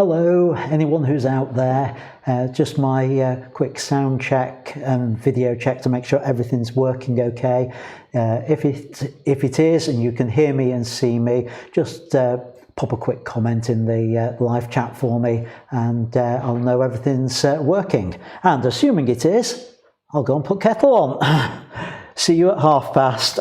Hello, anyone who's out there. Just my quick sound check and video check to make sure everything's working okay. If it is and you can hear me and see me, just pop a quick comment in the live chat for me and I'll know everything's working. And assuming it is, I'll go and put kettle on. See you at past.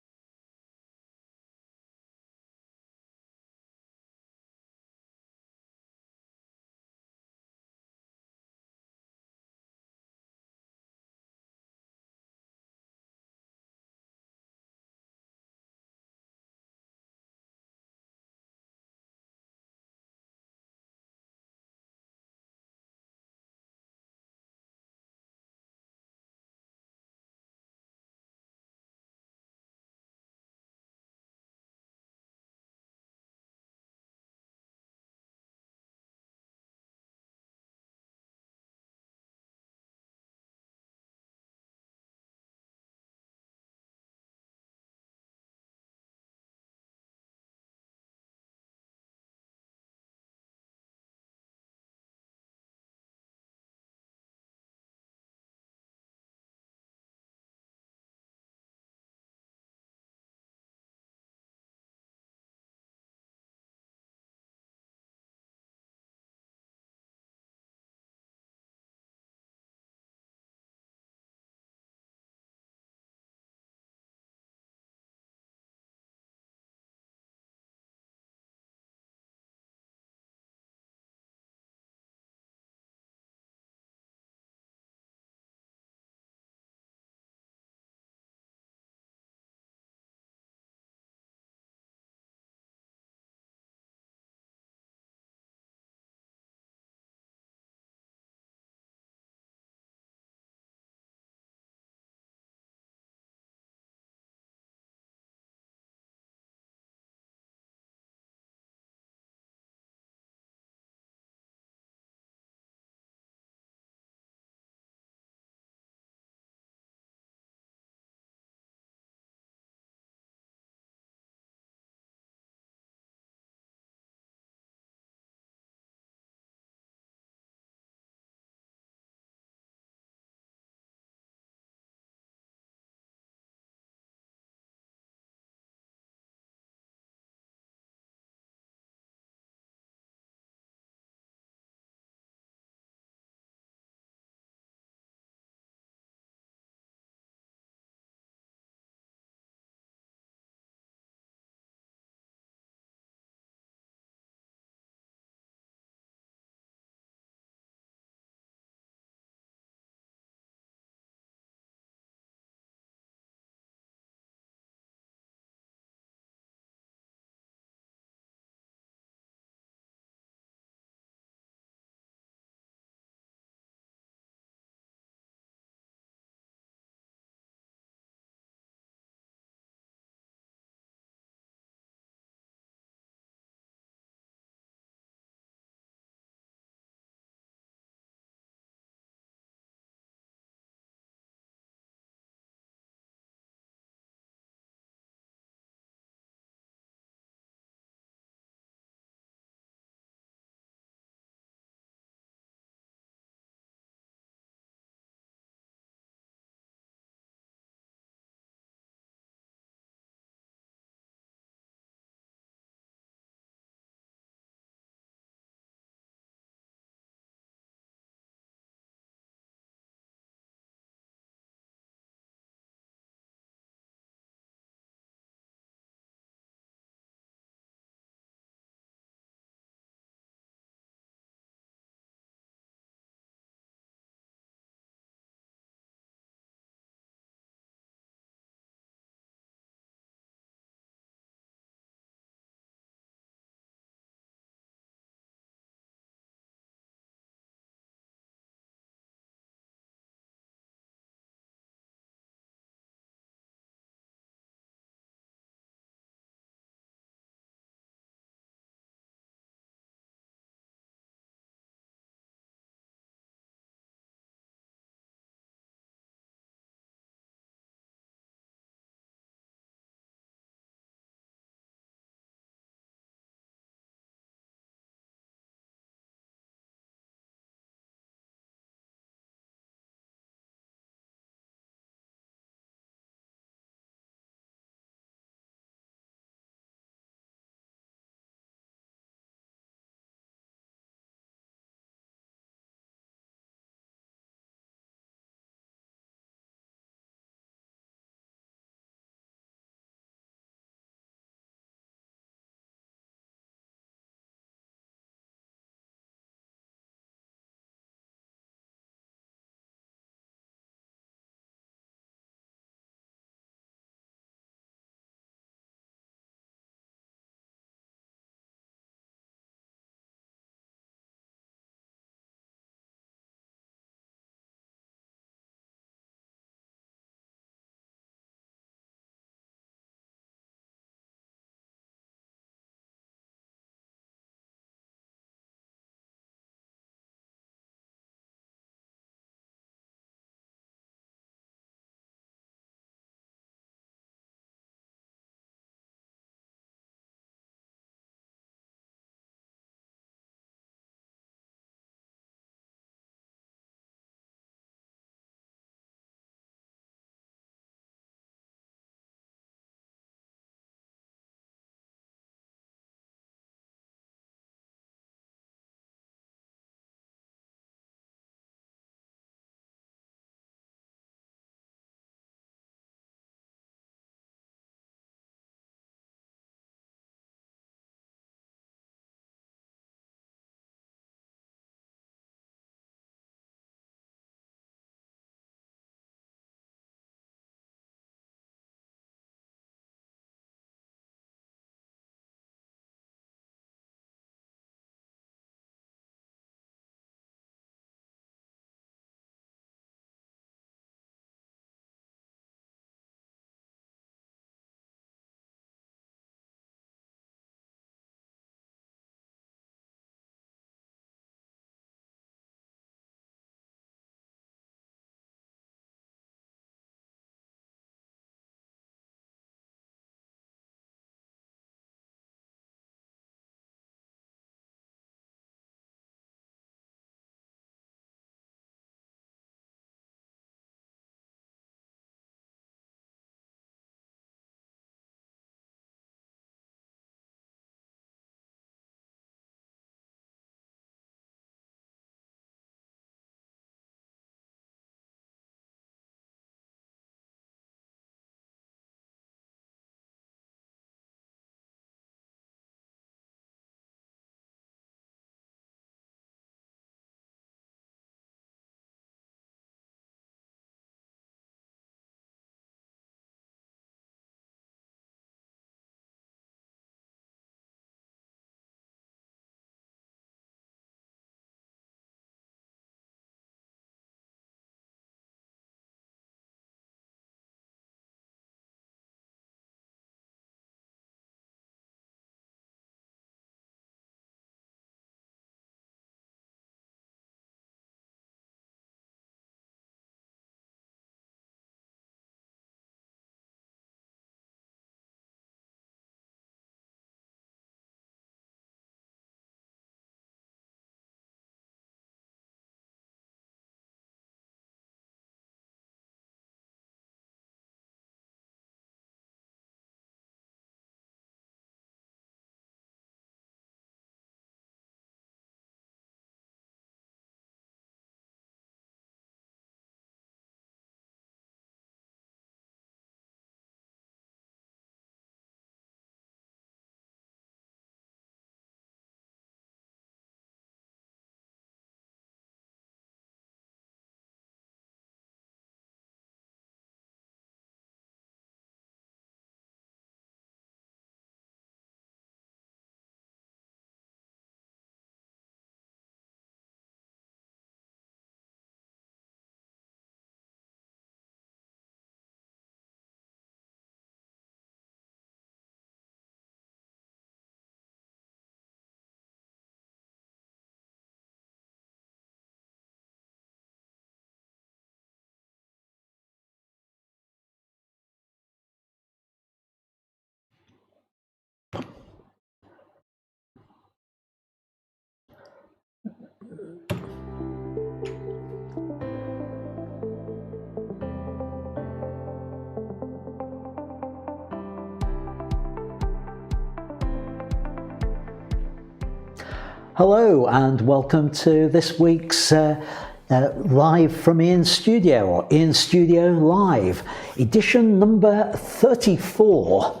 Hello and welcome to this week's Live from Ian's Studio, or Ian's Studio Live, edition number 34.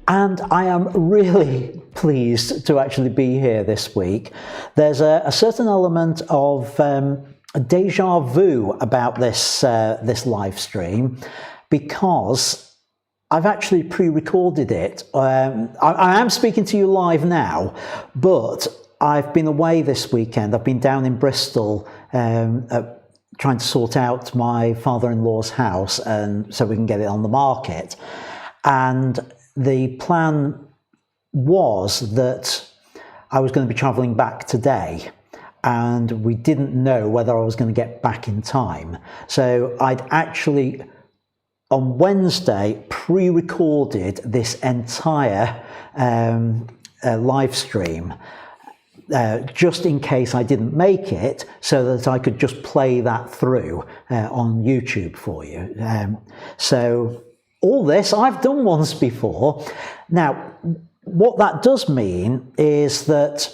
And I am really pleased to actually be here this week. There's a certain element of deja vu about this live stream, because I've actually pre-recorded it. I am speaking to you live now, but I've been away this weekend. I've been down in Bristol trying to sort out my father-in-law's house, and so we can get it on the market. And the plan was that I was going to be travelling back today, and we didn't know whether I was going to get back in time. So I'd actually, on Wednesday, pre-recorded this entire live stream just in case I didn't make it, so that I could just play that through on YouTube for you. So all this I've done once before. Now, what that does mean is that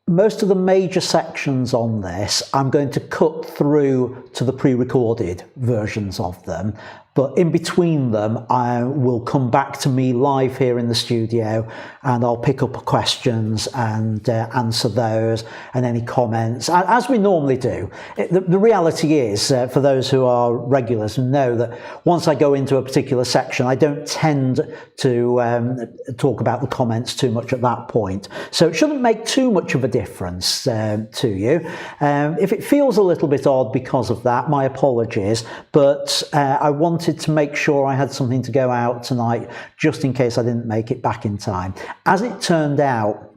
most of the major sections on this I'm going to cut through to the pre-recorded versions of them, but in between them I will come back to me live here in the studio, and I'll pick up questions and answer those and any comments, as we normally do. The reality is, for those who are regulars and know that once I go into a particular section, I don't tend to talk about the comments too much at that point. So it shouldn't make too much of a difference to you. If it feels a little bit odd because of that, my apologies, but I wanted to make sure I had something to go out tonight, just in case I didn't make it back in time. As it turned out,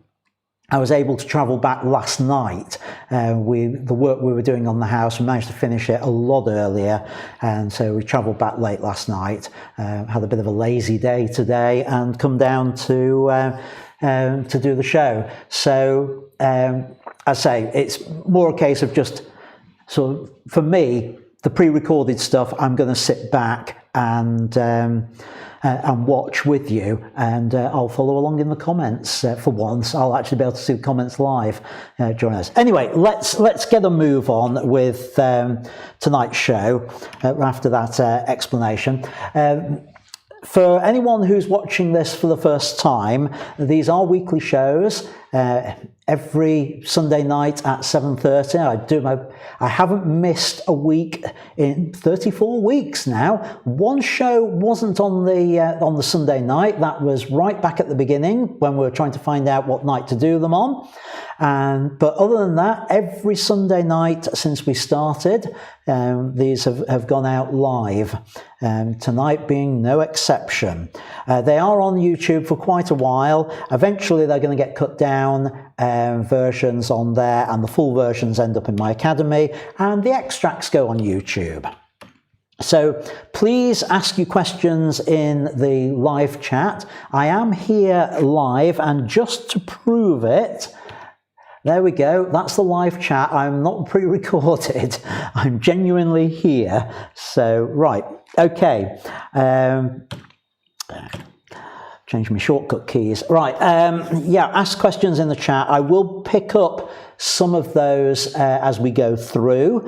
I was able to travel back last night. The work we were doing on the house, we managed to finish it a lot earlier, and so we travelled back late last night. Had a bit of a lazy day today, and come down to do the show. So I say it's more a case of just sort of, for me, the pre-recorded stuff, I'm going to sit back and watch with you, and I'll follow along in the comments. For once, I'll actually be able to see the comments live during us. Anyway, let's get a move on with tonight's show after that explanation. For anyone who's watching this for the first time, these are weekly shows. Every Sunday night at 7:30. I haven't missed a week in 34 weeks now. One show wasn't on the Sunday night. That was right back at the beginning when we were trying to find out what night to do them on. But other than that, every Sunday night since we started, these have gone out live. Tonight being no exception. They are on YouTube for quite a while. Eventually they're going to get cut down versions on there, and the full versions end up in my academy, and the extracts go on YouTube. So please ask your questions in the live chat. I am here live, and just to prove it, there we go, that's the live chat. I'm not pre-recorded, I'm genuinely here. So, right, okay. Change my shortcut keys. Right, yeah, ask questions in the chat. I will pick up some of those as we go through.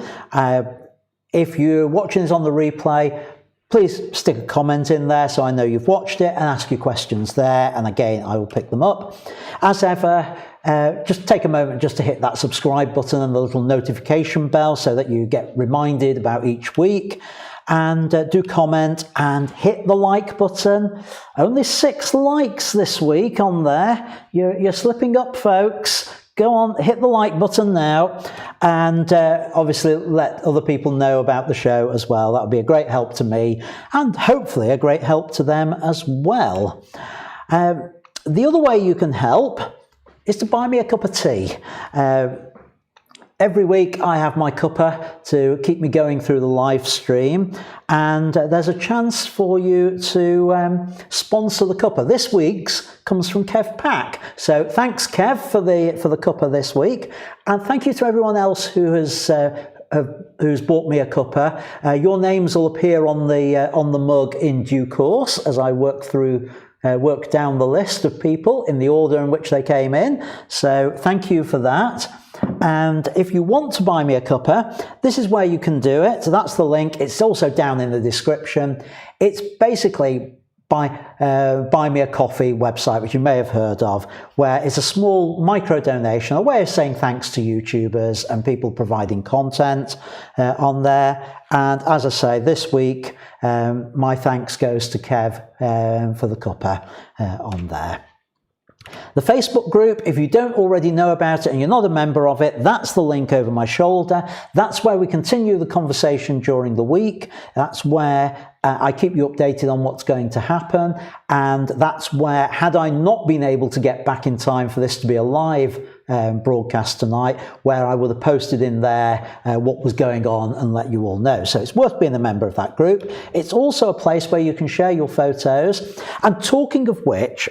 If you're watching this on the replay, please stick a comment in there so I know you've watched it, and ask your questions there, and again, I will pick them up. As ever, just take a moment just to hit that subscribe button and the little notification bell so that you get reminded about each week. And do comment and hit the like button. Only 6 likes this week on there. You're slipping up, folks. Go on, hit the like button now, and obviously let other people know about the show as well. That would be a great help to me, and hopefully a great help to them as well. The other way you can help is to buy me a cup of tea. Every week I have my cuppa to keep me going through the live stream, and there's a chance for you to sponsor the cuppa. This week's comes from Kev Pack, so thanks Kev for the cuppa this week, and thank you to everyone else who has who's bought me a cuppa. Your names will appear on the mug in due course as I work through work down the list of people in the order in which they came in. So thank you for that. And if you want to buy me a cuppa, this is where you can do it. So that's the link. It's also down in the description. It's basically BuyMeACoffee website, which you may have heard of, where it's a small micro donation, a way of saying thanks to YouTubers and people providing content on there. And as I say, this week, my thanks goes to Kev for the cuppa on there. The Facebook group, if you don't already know about it and you're not a member of it, that's the link over my shoulder. That's where we continue the conversation during the week. That's where I keep you updated on what's going to happen. And that's where, had I not been able to get back in time for this to be a live broadcast tonight, where I would have posted in there what was going on and let you all know. So it's worth being a member of that group. It's also a place where you can share your photos. And talking of which,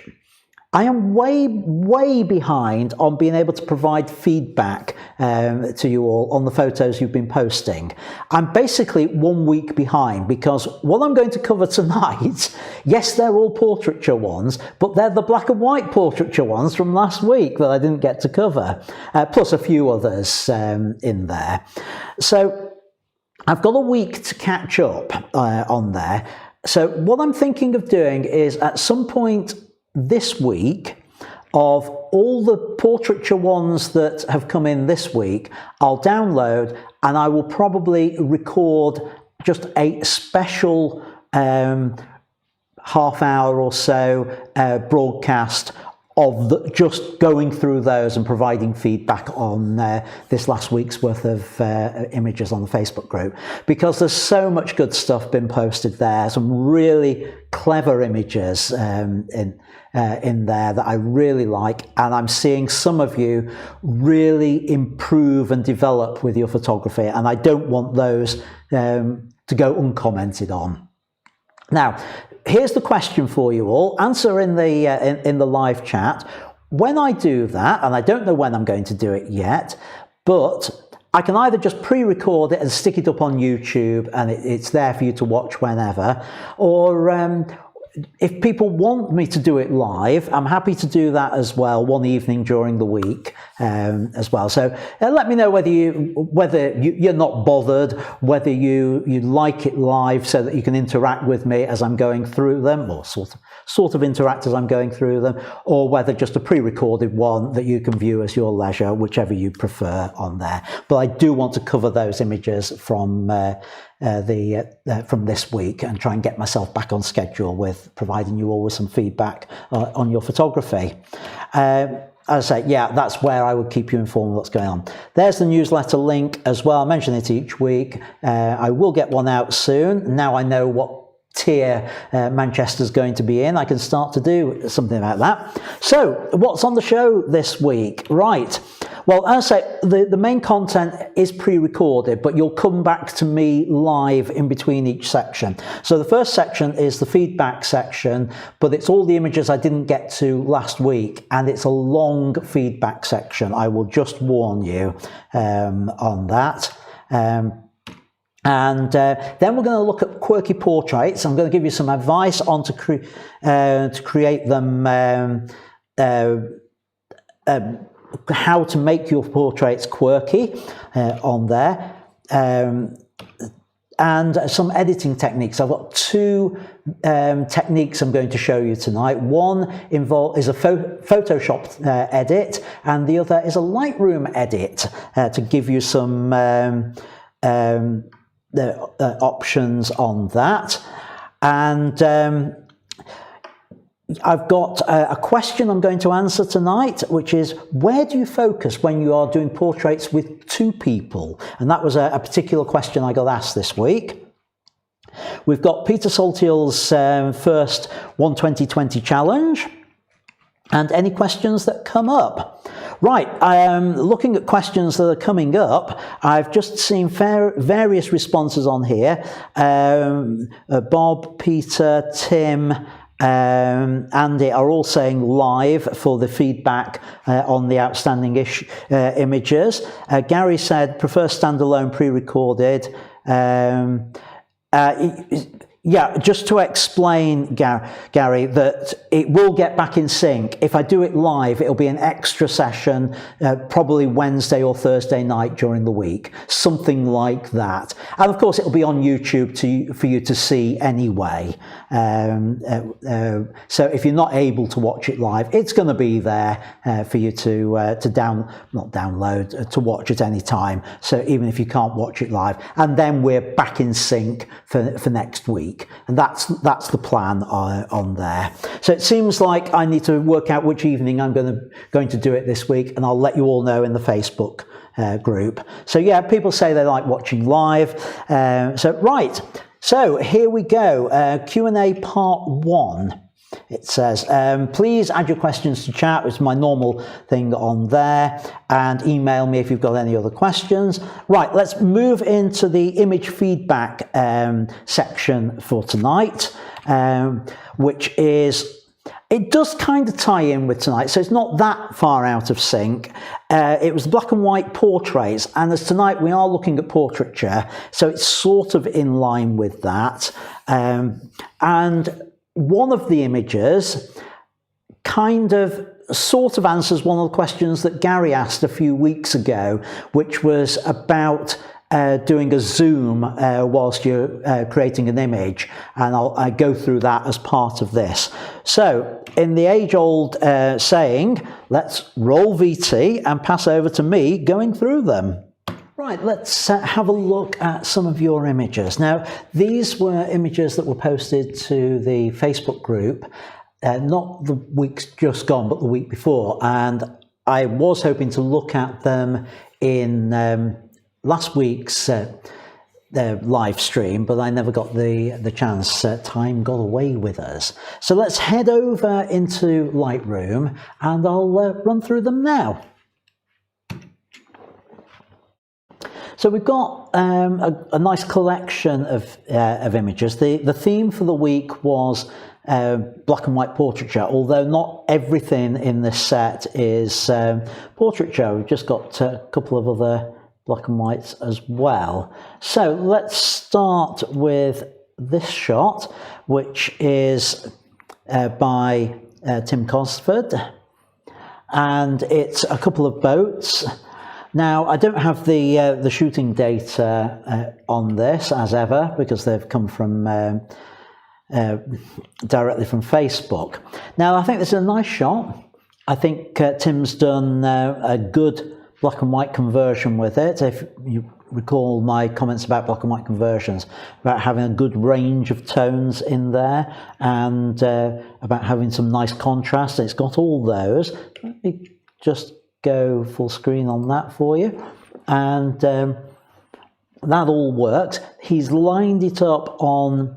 I am way behind on being able to provide feedback to you all on the photos you've been posting. I'm basically 1 week behind because what I'm going to cover tonight, yes, they're all portraiture ones, but they're the black and white portraiture ones from last week that I didn't get to cover, plus a few others in there. So I've got a week to catch up on there. So what I'm thinking of doing is at some point this week, of all the portraiture ones that have come in this week, I'll download and I will probably record just a special half hour or so broadcast of just going through those and providing feedback on this last week's worth of images on the Facebook group, because there's so much good stuff been posted there, some really clever images in there that I really like, and I'm seeing some of you really improve and develop with your photography, and I don't want those to go uncommented on. Now, here's the question for you all. Answer in the live chat. When I do that, and I don't know when I'm going to do it yet, but I can either just pre-record it and stick it up on YouTube and it's there for you to watch whenever, or if people want me to do it live, I'm happy to do that as well, one evening during the week as well. So let me know whether you're not bothered, whether you like it live so that you can interact with me as I'm going through them, or sort of interact as I'm going through them, or whether just a pre-recorded one that you can view as your leisure, whichever you prefer on there. But I do want to cover those images from this week and try and get myself back on schedule with providing you all with some feedback on your photography. As I say, yeah, that's where I would keep you informed of what's going on. There's the newsletter link as well. I mention it each week. I will get one out soon. Now I know what tier Manchester's going to be in, I can start to do something about that. So what's on the show this week? Right. Well, as I say, the main content is pre-recorded, but you'll come back to me live in between each section. So the first section is the feedback section, but it's all the images I didn't get to last week, and it's a long feedback section. I will just warn you on that. And then we're going to look at quirky portraits. I'm going to give you some advice on to create them, how to make your portraits quirky on there, and some editing techniques. I've got two techniques I'm going to show you tonight. One is a Photoshop edit, and the other is a Lightroom edit to give you some options on that. And I've got a question I'm going to answer tonight, which is, where do you focus when you are doing portraits with two people? And that was a particular question I got asked this week. We've got Peter Saltiel's first 120/20 challenge, and any questions that come up. Right, looking at questions that are coming up, I've just seen various responses on here. Bob, Peter, Tim, Andy are all saying live for the feedback on the outstanding images. Gary said prefer standalone pre-recorded. Yeah, just to explain, Gary, that it will get back in sync. If I do it live, it'll be an extra session, probably Wednesday or Thursday night during the week, something like that. And of course, it'll be on YouTube for you to see anyway. So if you're not able to watch it live, it's going to be there for you to watch at any time. So even if you can't watch it live, and then we're back in sync for next week. And that's the plan on there. So it seems like I need to work out which evening I'm going to do it this week, and I'll let you all know in the Facebook group. So yeah, people say they like watching live. So here we go. Q&A part 1. It says, please add your questions to chat. It's my normal thing on there, and email me if you've got any other questions. Right, let's move into the image feedback section for tonight, which is, it does kind of tie in with tonight, so it's not that far out of sync. It was black and white portraits, and as tonight we are looking at portraiture, so it's sort of in line with that. And one of the images sort of answers one of the questions that Gary asked a few weeks ago, which was about doing a zoom whilst you're creating an image, and I go through that as part of this. So in the age-old saying, let's roll VT and pass over to me going through them. Right, let's have a look at some of your images. Now, these were images that were posted to the Facebook group, not the weeks just gone, but the week before. And I was hoping to look at them in last week's live stream, but I never got the chance. Time got away with us. So let's head over into Lightroom, and I'll run through them now. So we've got a nice collection of images. The theme for the week was black and white portraiture, although not everything in this set is portraiture. We've just got a couple of other black and whites as well. So let's start with this shot, which is by Tim Cosford, and it's a couple of boats. Now, I don't have the shooting data on this, as ever, because they've come from directly from Facebook. Now, I think this is a nice shot. I think Tim's done a good black and white conversion with it. If you recall my comments about black and white conversions, about having a good range of tones in there, and about having some nice contrast. It's got all those. Let me just go full screen on that for you, and that all works. He's lined it up on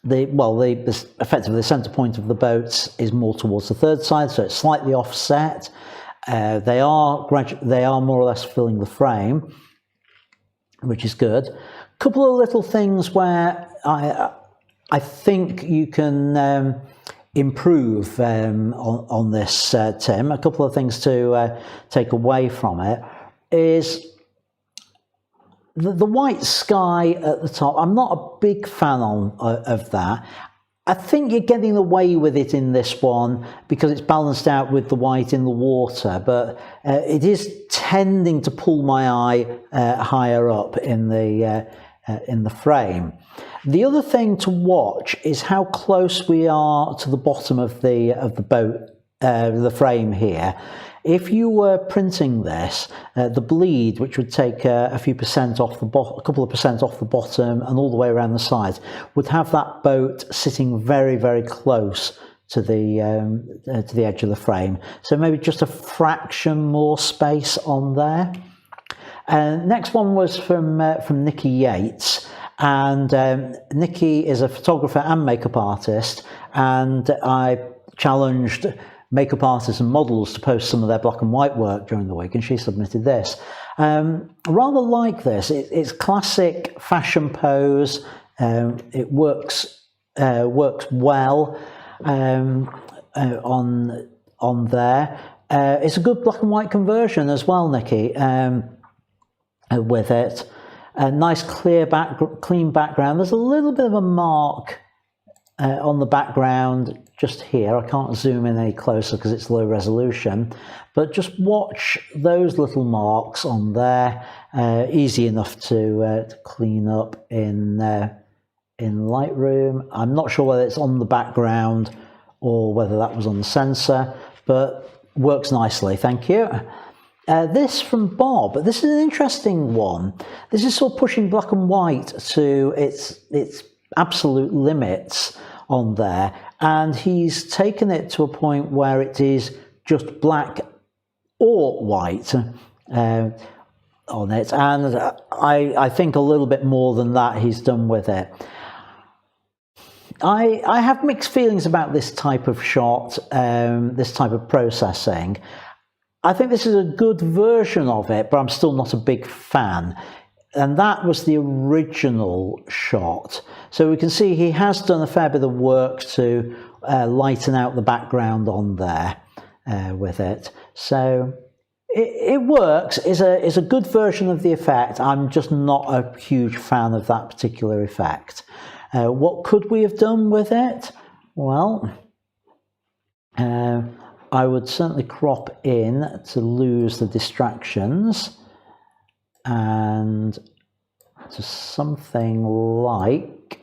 effectively the center point of the boats is more towards the third side, so it's slightly offset. They are more or less filling the frame, which is good. A couple of little things where I think you can improve on this, Tim. A couple of things to take away from it is the white sky at the top. I'm not a big fan of that. I think you're getting away with it in this one because it's balanced out with the white in the water, but it is tending to pull my eye higher up in the frame. The other thing to watch is how close we are to the bottom of the boat, the frame here. If you were printing this, the bleed, which would take a few percent off the a couple of percent off the bottom and all the way around the sides, would have that boat sitting very, very close to the edge of the frame. So maybe just a fraction more space on there. Next one was from Nikki Yates. And Nikki is a photographer and makeup artist, and I challenged makeup artists and models to post some of their black and white work during the week, and she submitted this. I rather like this. It's classic fashion pose. It works well on there. It's a good black and white conversion as well, Nikki, with it. A nice clean background. There's a little bit of a mark on the background just here. I can't zoom in any closer because it's low resolution, but just watch those little marks on there. Easy enough to clean up in Lightroom. I'm not sure whether it's on the background or whether that was on the sensor, but works nicely, thank you. This from Bob, this is an interesting one. This is sort of pushing black and white to its absolute limits on there, and he's taken it to a point where it is just black or white on it, and I think a little bit more than that he's done with it. I have mixed feelings about this type of shot, this type of processing. I think this is a good version of it, but I'm still not a big fan. And that was the original shot. So we can see he has done a fair bit of work to lighten out the background on there with it. So it works. It's a good version of the effect. I'm just not a huge fan of that particular effect. What could we have done with it? Well, I would certainly crop in to lose the distractions, and to something like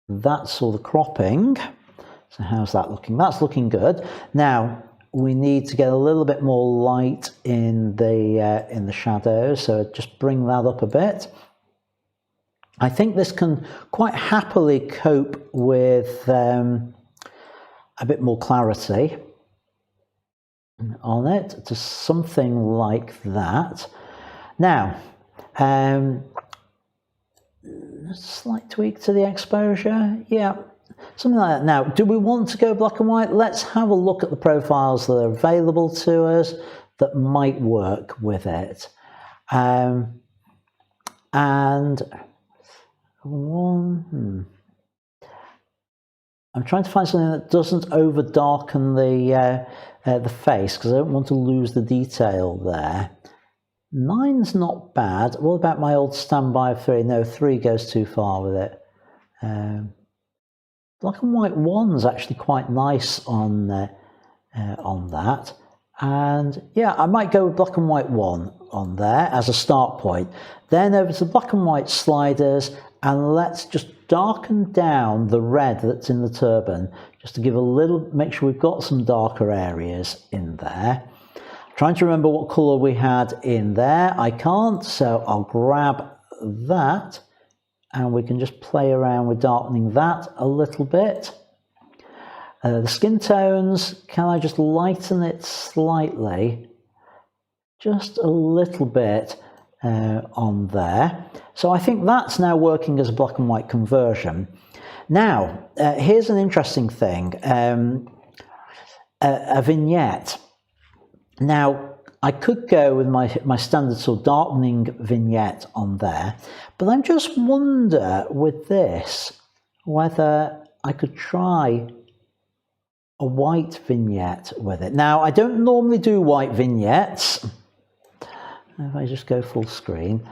that sort of cropping. So how's that looking? That's looking good. Now we need to get a little bit more light in the shadows, so just bring that up a bit. I think this can quite happily cope with a bit more clarity on it, to something like that. Now, slight tweak to the exposure, yeah, something like that. Now, do we want to go black and white? Let's have a look at the profiles that are available to us that might work with it. And one, I'm trying to find something that doesn't over darken the face, because I don't want to lose the detail there. 9's not bad. What about my old standby of 3? No, 3 goes too far with it. Black and white 1's actually quite nice on that. And yeah, I might go with black and white 1 on there as a start point. Then over to black and white sliders, and let's just darken down the red that's in the turban, just to give a little, make sure we've got some darker areas in there. Trying to remember what colour we had in there. I can't, so I'll grab that, and we can just play around with darkening that a little bit. The skin tones, can I just lighten it slightly? Just a little bit on there. So I think that's now working as a black and white conversion. Now, here's an interesting thing, a vignette. Now, I could go with my standard sort of darkening vignette on there, but I just wonder with this whether I could try a white vignette with it. Now, I don't normally do white vignettes. If I just go full screen.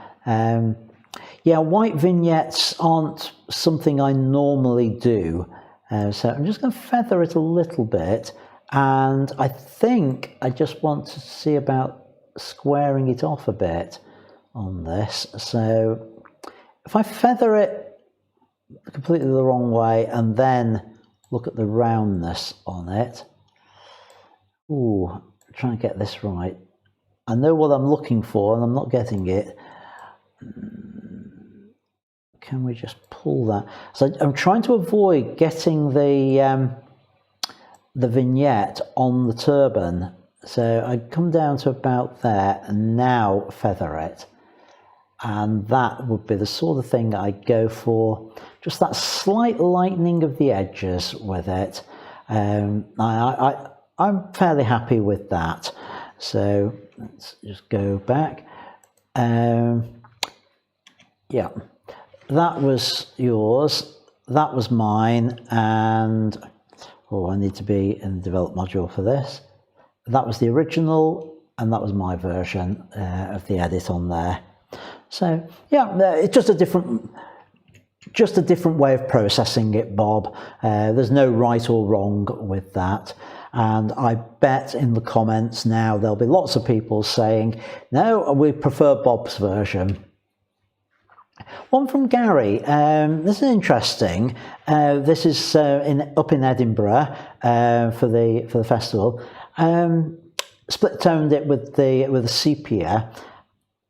Yeah, white vignettes aren't something I normally do. So I'm just going to feather it a little bit. And I think I just want to see about squaring it off a bit on this. So if I feather it completely the wrong way and then look at the roundness on it. Ooh, trying to get this right. I know what I'm looking for and I'm not getting it. Can we just pull that? So I'm trying to avoid getting the vignette on the turban. So I come down to about there and now feather it. And that would be the sort of thing I go for. Just that slight lightening of the edges with it. I'm fairly happy with that. So let's just go back. Yeah, that was yours. That was mine. And oh, I need to be in the develop module for this. That was the original, and that was my version of the edit on there. So yeah, it's just a different just a different way of processing it, Bob. There's no right or wrong with that. And I bet in the comments now there'll be lots of people saying, no, we prefer Bob's version. One from Gary. This is interesting. This is up in Edinburgh for the festival. Split toned it with the sepia.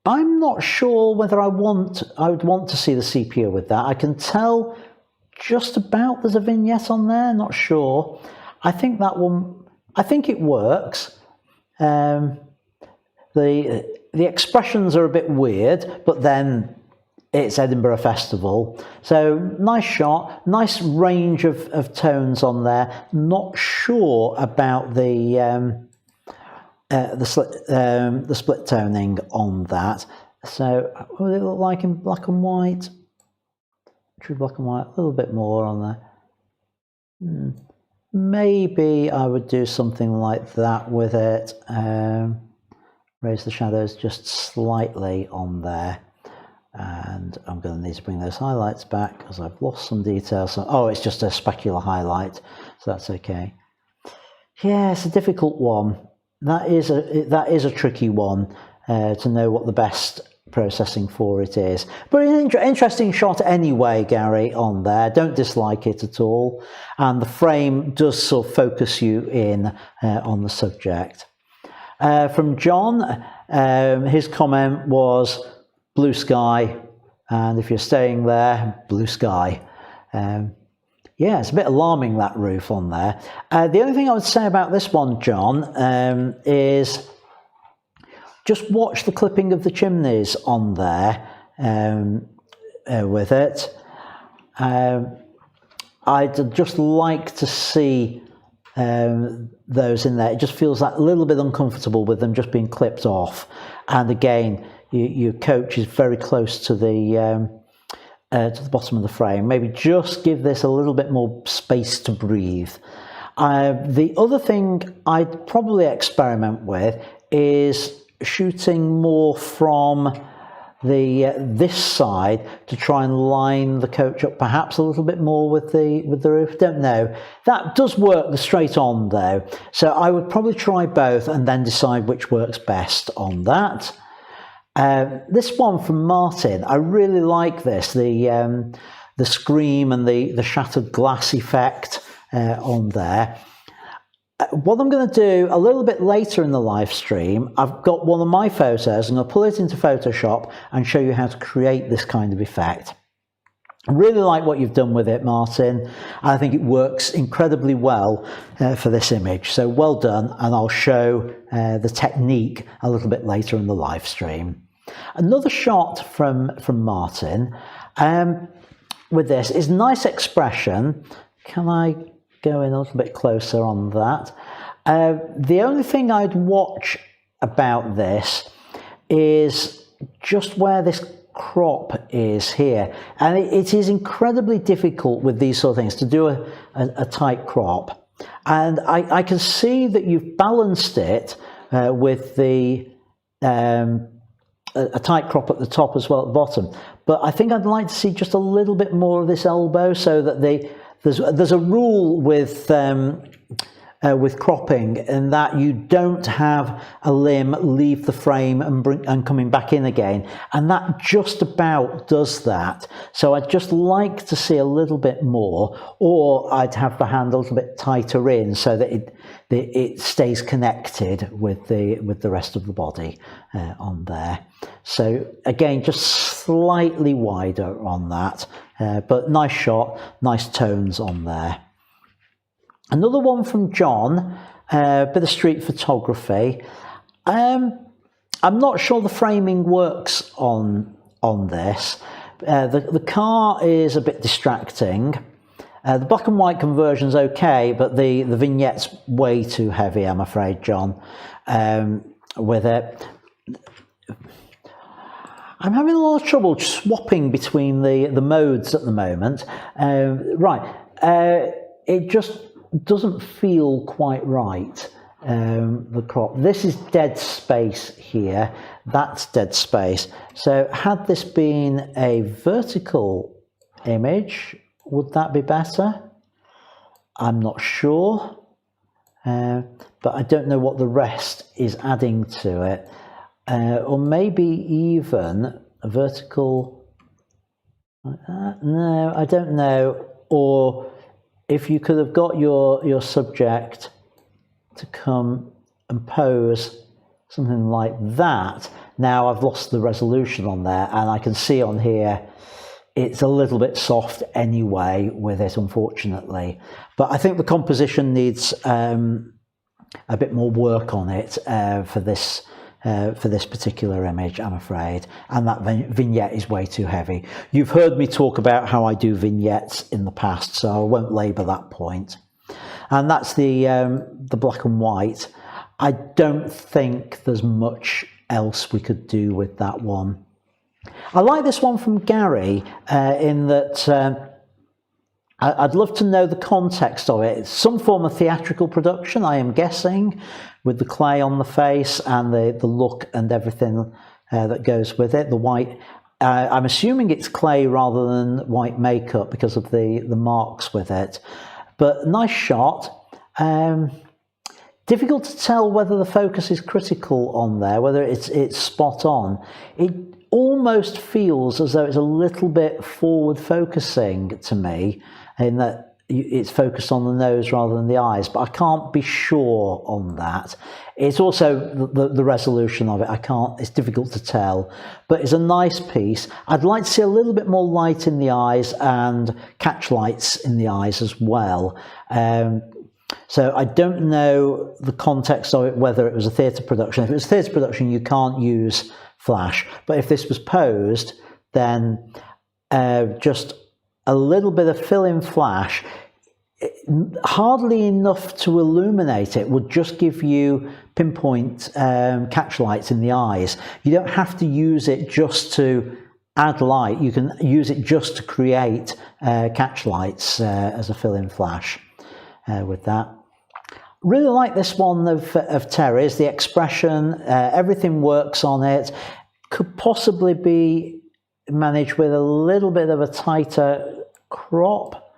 I'm not sure whether I would want to see the sepia with that. I can tell just about there's a vignette on there. Not sure. I think that one. I think it works. The expressions are a bit weird, but then it's Edinburgh Festival. So nice shot, nice range of tones on there. Not sure about the split toning on that. So what would it look like in black and white? True black and white, a little bit more on there. Maybe I would do something like that with it. Raise the shadows just slightly on there. And I'm going to need to bring those highlights back because I've lost some details. Oh, it's just a specular highlight, so that's okay. Yeah, it's a difficult one. That is a tricky one to know what the best processing for it is. But an interesting shot anyway, Gary, on there. Don't dislike it at all. And the frame does sort of focus you in on the subject. From John, his comment was blue sky, and if you're staying there, blue sky. Yeah, it's a bit alarming, that roof on there. The only thing I would say about this one, John, is just watch the clipping of the chimneys on there with it. I'd just like to see those in there. It just feels like a little bit uncomfortable with them just being clipped off. And again, your coach is very close to the bottom of the frame. Maybe just give this a little bit more space to breathe. The other thing I'd probably experiment with is shooting more from this side to try and line the coach up perhaps a little bit more with the roof. Don't know. That does work the straight on though, so I would probably try both and then decide which works best on that. This one from Martin, I really like this, the scream and the shattered glass effect on there. What I'm going to do a little bit later in the live stream, I've got one of my photos and I'll pull it into Photoshop and show you how to create this kind of effect. I really like what you've done with it, Martin. I think it works incredibly well for this image. So well done, and I'll show the technique a little bit later in the live stream. Another shot from Martin with this is nice expression. Can I go in a little bit closer on that? The only thing I'd watch about this is just where this crop is here, and it is incredibly difficult with these sort of things to do a tight crop, and I can see that you've balanced it with the a tight crop at the top as well at the bottom, but I think I'd like to see just a little bit more of this elbow, so that there's a rule with cropping, in that you don't have a limb leave the frame and coming back in again, and that just about does that. So I'd just like to see a little bit more, or I'd have the hand a little bit tighter in so that it stays connected with the rest of the body on there. So again, just slightly wider on that, but nice shot, nice tones on there. Another one from John, bit of street photography. I'm not sure the framing works on this. The car is a bit distracting. The black and white conversion's okay, but the vignette's way too heavy, I'm afraid, John, with it. I'm having a lot of trouble swapping between the modes at the moment. It just doesn't feel quite right, the crop. This is dead space here, that's dead space. So had this been a vertical image. Would that be better? I'm not sure, but I don't know what the rest is adding to it. Or maybe even a vertical like that. No, I don't know. Or if you could have got your subject to come and pose something like that. Now I've lost the resolution on there, and I can see on here it's a little bit soft anyway with it, unfortunately. But I think the composition needs a bit more work on it for this particular image, I'm afraid. And that vignette is way too heavy. You've heard me talk about how I do vignettes in the past, so I won't labour that point. And that's the black and white. I don't think there's much else we could do with that one. I like this one from Gary in that I'd love to know the context of it. It's some form of theatrical production, I am guessing, with the clay on the face and the look and everything that goes with it. The white, I'm assuming it's clay rather than white makeup because of the marks with it. But nice shot. Difficult to tell whether the focus is critical on there, whether it's spot on. It almost feels as though it's a little bit forward focusing to me, in that it's focused on the nose rather than the eyes, but I can't be sure on that. It's also the resolution of it. It's difficult to tell, but it's a nice piece. I'd like to see a little bit more light in the eyes and catch lights in the eyes as well. So I don't know the context of it, whether it was a theatre production. If it was a theatre production, you can't use flash. But if this was posed, then just a little bit of fill-in flash, hardly enough to illuminate it, would just give you pinpoint catch lights in the eyes. You don't have to use it just to add light. You can use it just to create catch lights as a fill-in flash with that. Really like this one of Terry's. The expression, everything works on it. Could possibly be managed with a little bit of a tighter crop,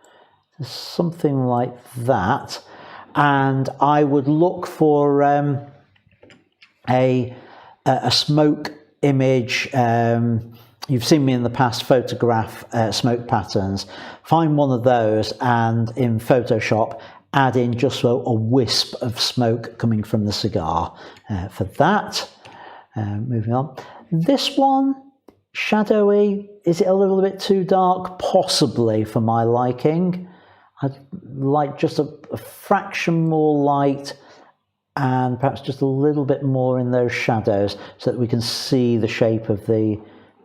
something like that. And I would look for a smoke image. You've seen me in the past photograph smoke patterns. Find one of those and in Photoshop add in just a wisp of smoke coming from the cigar for that. Moving on. This one, shadowy. Is it a little bit too dark? Possibly for my liking. I'd like just a fraction more light and perhaps just a little bit more in those shadows so that we can see the shape of the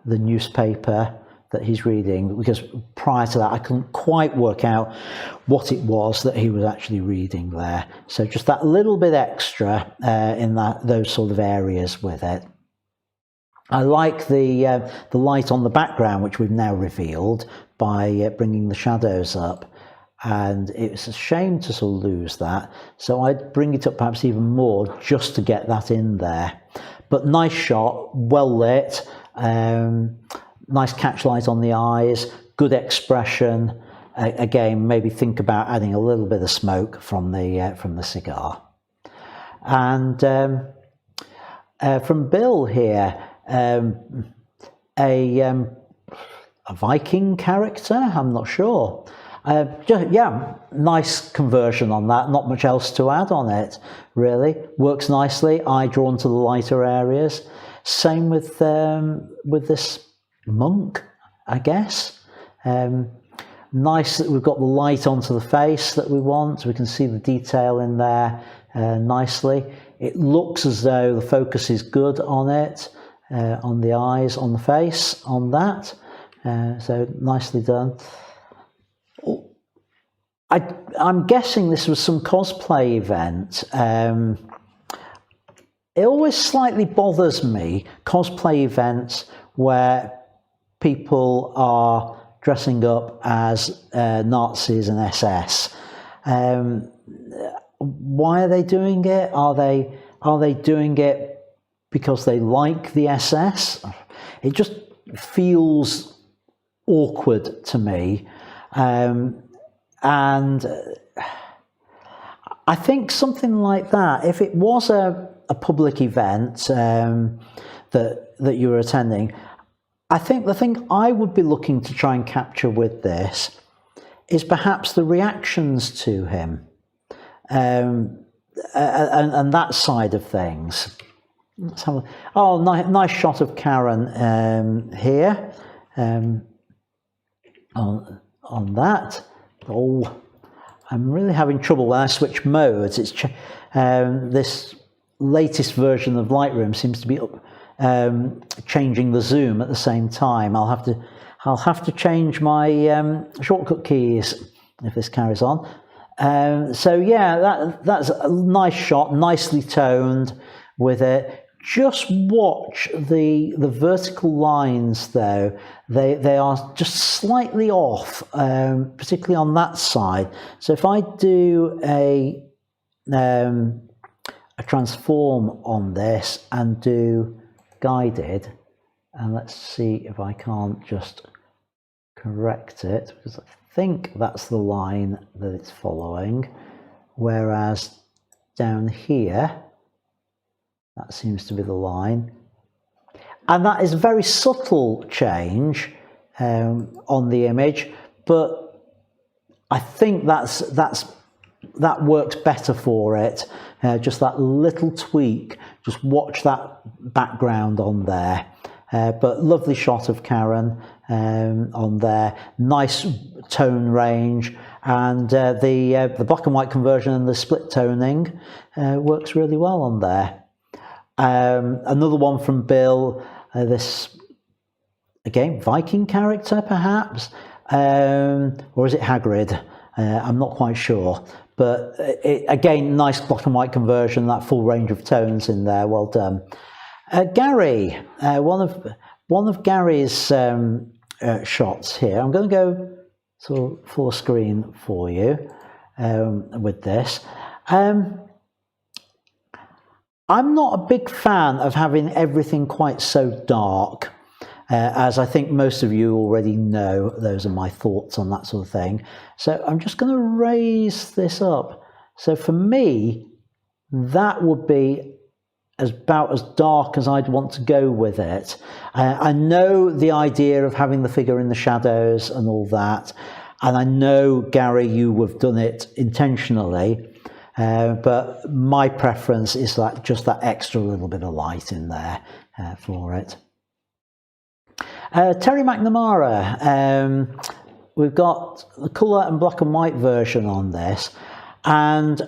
newspaper that he's reading, because prior to that I couldn't quite work out what it was that he was actually reading there. So just that little bit extra in those sort of areas with it. I like the light on the background, which we've now revealed by bringing the shadows up, and it's a shame to sort of lose that. So I'd bring it up perhaps even more just to get that in there. But nice shot, well lit. Nice catch light on the eyes, good expression. Again, maybe think about adding a little bit of smoke from the cigar. And from Bill here, a Viking character. I'm not sure. Yeah, nice conversion on that. Not much else to add on it, really. Works nicely. Eye drawn to the lighter areas. Same with this monk, I guess. Nice that we've got the light onto the face that we want, so we can see the detail in there nicely. It looks as though the focus is good on it, on the eyes, on the face, on that. So nicely done. I'm guessing this was some cosplay event. It always slightly bothers me, cosplay events where people are dressing up as Nazis and SS. Why are they doing it? Are they doing it because they like the SS? It just feels awkward to me. And I think something like that, if it was a public event that you were attending, I think the thing I would be looking to try and capture with this is perhaps the reactions to him, and that side of things. Let's have nice shot of Karen here on that. Oh, I'm really having trouble when I switch modes. It's this latest version of Lightroom seems to be changing the zoom at the same time. I'll have to change my shortcut keys if this carries on. So yeah, that's a nice shot, nicely toned with it. Just watch the vertical lines though. They are just slightly off, particularly on that side. So if I do a transform on this and do guided, and let's see if I can't just correct it, because I think that's the line that it's following, whereas down here that seems to be the line, and that is a very subtle change on the image, but I think that works better for it. Just that little tweak. Just watch that background on there. But lovely shot of Karen on there. Nice tone range, and the black and white conversion and the split toning works really well on there. Another one from Bill. This again Viking character perhaps, or is it Hagrid? I'm not quite sure. But again, nice black and white conversion, that full range of tones in there. Well done. Gary, one of Gary's shots here. I'm going to go sort of full screen for you with this. I'm not a big fan of having everything quite so dark. As I think most of you already know, those are my thoughts on that sort of thing. So I'm just going to raise this up. So for me, that would be about as dark as I'd want to go with it. I know the idea of having the figure in the shadows and all that, and I know, Gary, you have done it intentionally, but my preference is that just that extra little bit of light in there for it. Terry McNamara, we've got the colour and black and white version on this, and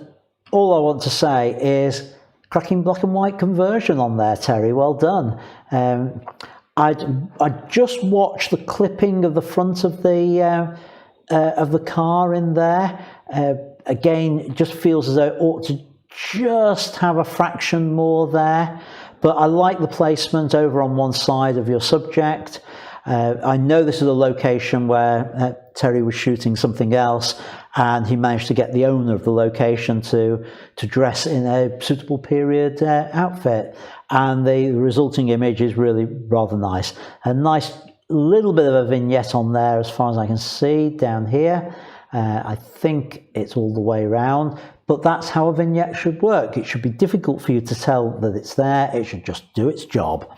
all I want to say is cracking black and white conversion on there, Terry. Well done. I just watched the clipping of the front of the car in there. Again, it just feels as though it ought to just have a fraction more there. But I like the placement over on one side of your subject. I know this is a location where Terry was shooting something else, and he managed to get the owner of the location to dress in a suitable period outfit. And the resulting image is really rather nice. A nice little bit of a vignette on there as far as I can see down here. I think it's all the way around. But that's how a vignette should work. It should be difficult for you to tell that it's there. It should just do its job.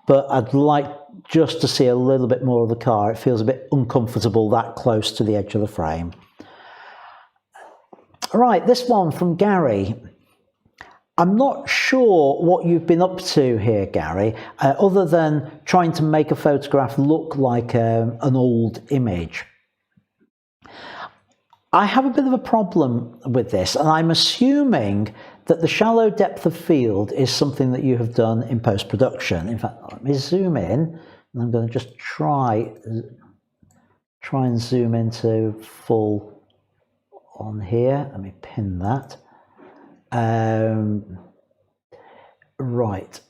But I'd like just to see a little bit more of the car. It feels a bit uncomfortable that close to the edge of the frame. Right, this one from Gary. I'm not sure what you've been up to here, Gary, other than trying to make a photograph look like an old image. I have a bit of a problem with this, and I'm assuming that the shallow depth of field is something that you have done in post-production. In fact, let me zoom in, and I'm going to just try and zoom into full on here. Let me pin that. Right.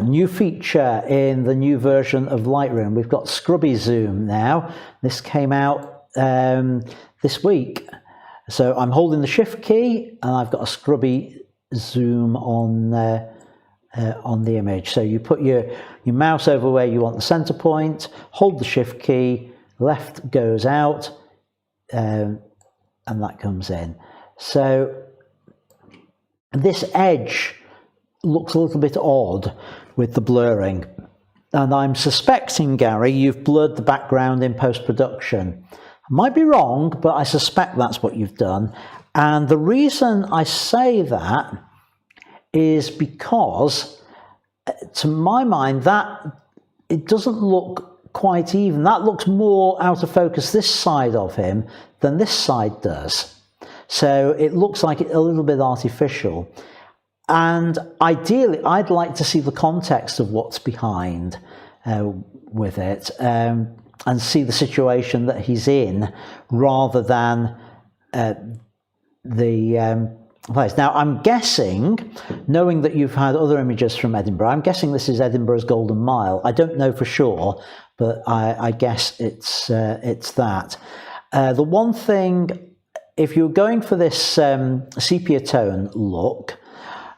New feature in the new version of Lightroom. We've got scrubby zoom now. This came out this week. So I'm holding the shift key and I've got a scrubby zoom on on the image. So you put your mouse over where you want the center point, hold the shift key, left goes out, and that comes in. So this edge looks a little bit odd with the blurring, and I'm suspecting, Gary, you've blurred the background in post-production. I might be wrong, but I suspect that's what you've done. And the reason I say that is because, to my mind, that it doesn't look quite even. That looks more out of focus, this side of him, than this side does. So it looks like it's a little bit artificial. And ideally, I'd like to see the context of what's behind with it, and see the situation that he's in, rather than the place. Now, I'm guessing, knowing that you've had other images from Edinburgh, I'm guessing this is Edinburgh's Golden Mile. I don't know for sure, but I guess it's that. The one thing, if you're going for this sepia tone look,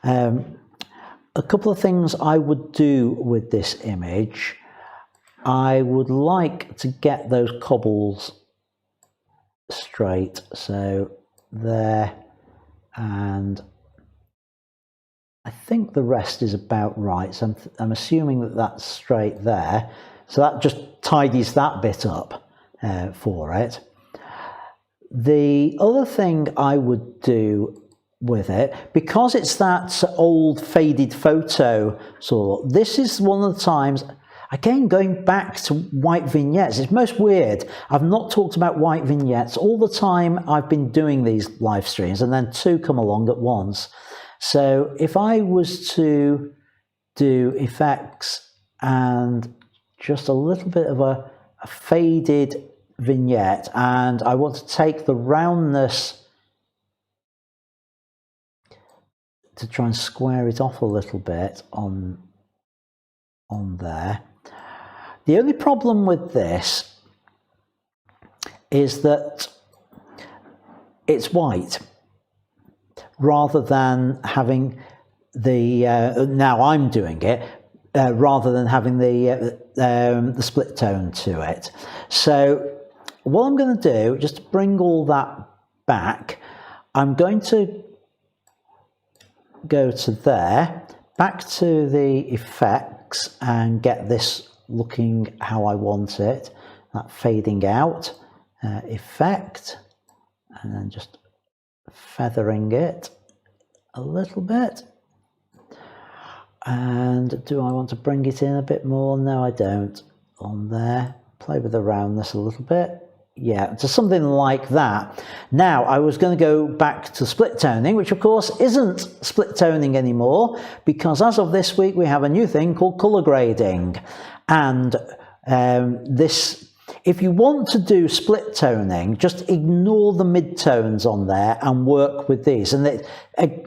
a couple of things I would do with this image. I would like to get those cobbles straight, so there, and I think the rest is about right. So I'm assuming that that's straight there, so that just tidies that bit up for it. The other thing I would do with it, because it's that old faded photo sort, this is one of the times, again, going back to white vignettes, it's most weird. I've not talked about white vignettes all the time I've been doing these live streams, and then two come along at once. So if I was to do effects and just a little bit of a faded vignette, and I want to take the roundness to try and square it off a little bit on there. The only problem with this is that it's white, rather than having the now I'm doing it, rather than having the split tone to it. So what I'm going to do, just to bring all that back, I'm going to go to there, back to the effects, and get this looking how I want it, that fading out, effect, and then just feathering it a little bit. And do I want to bring it in a bit more? No, I don't. On there, play with the roundness a little bit. Yeah, to something like that. Now, I was going to go back to split toning, which of course isn't split toning anymore, because as of this week we have a new thing called color grading. And this, if you want to do split toning, just ignore the midtones on there and work with these. And they're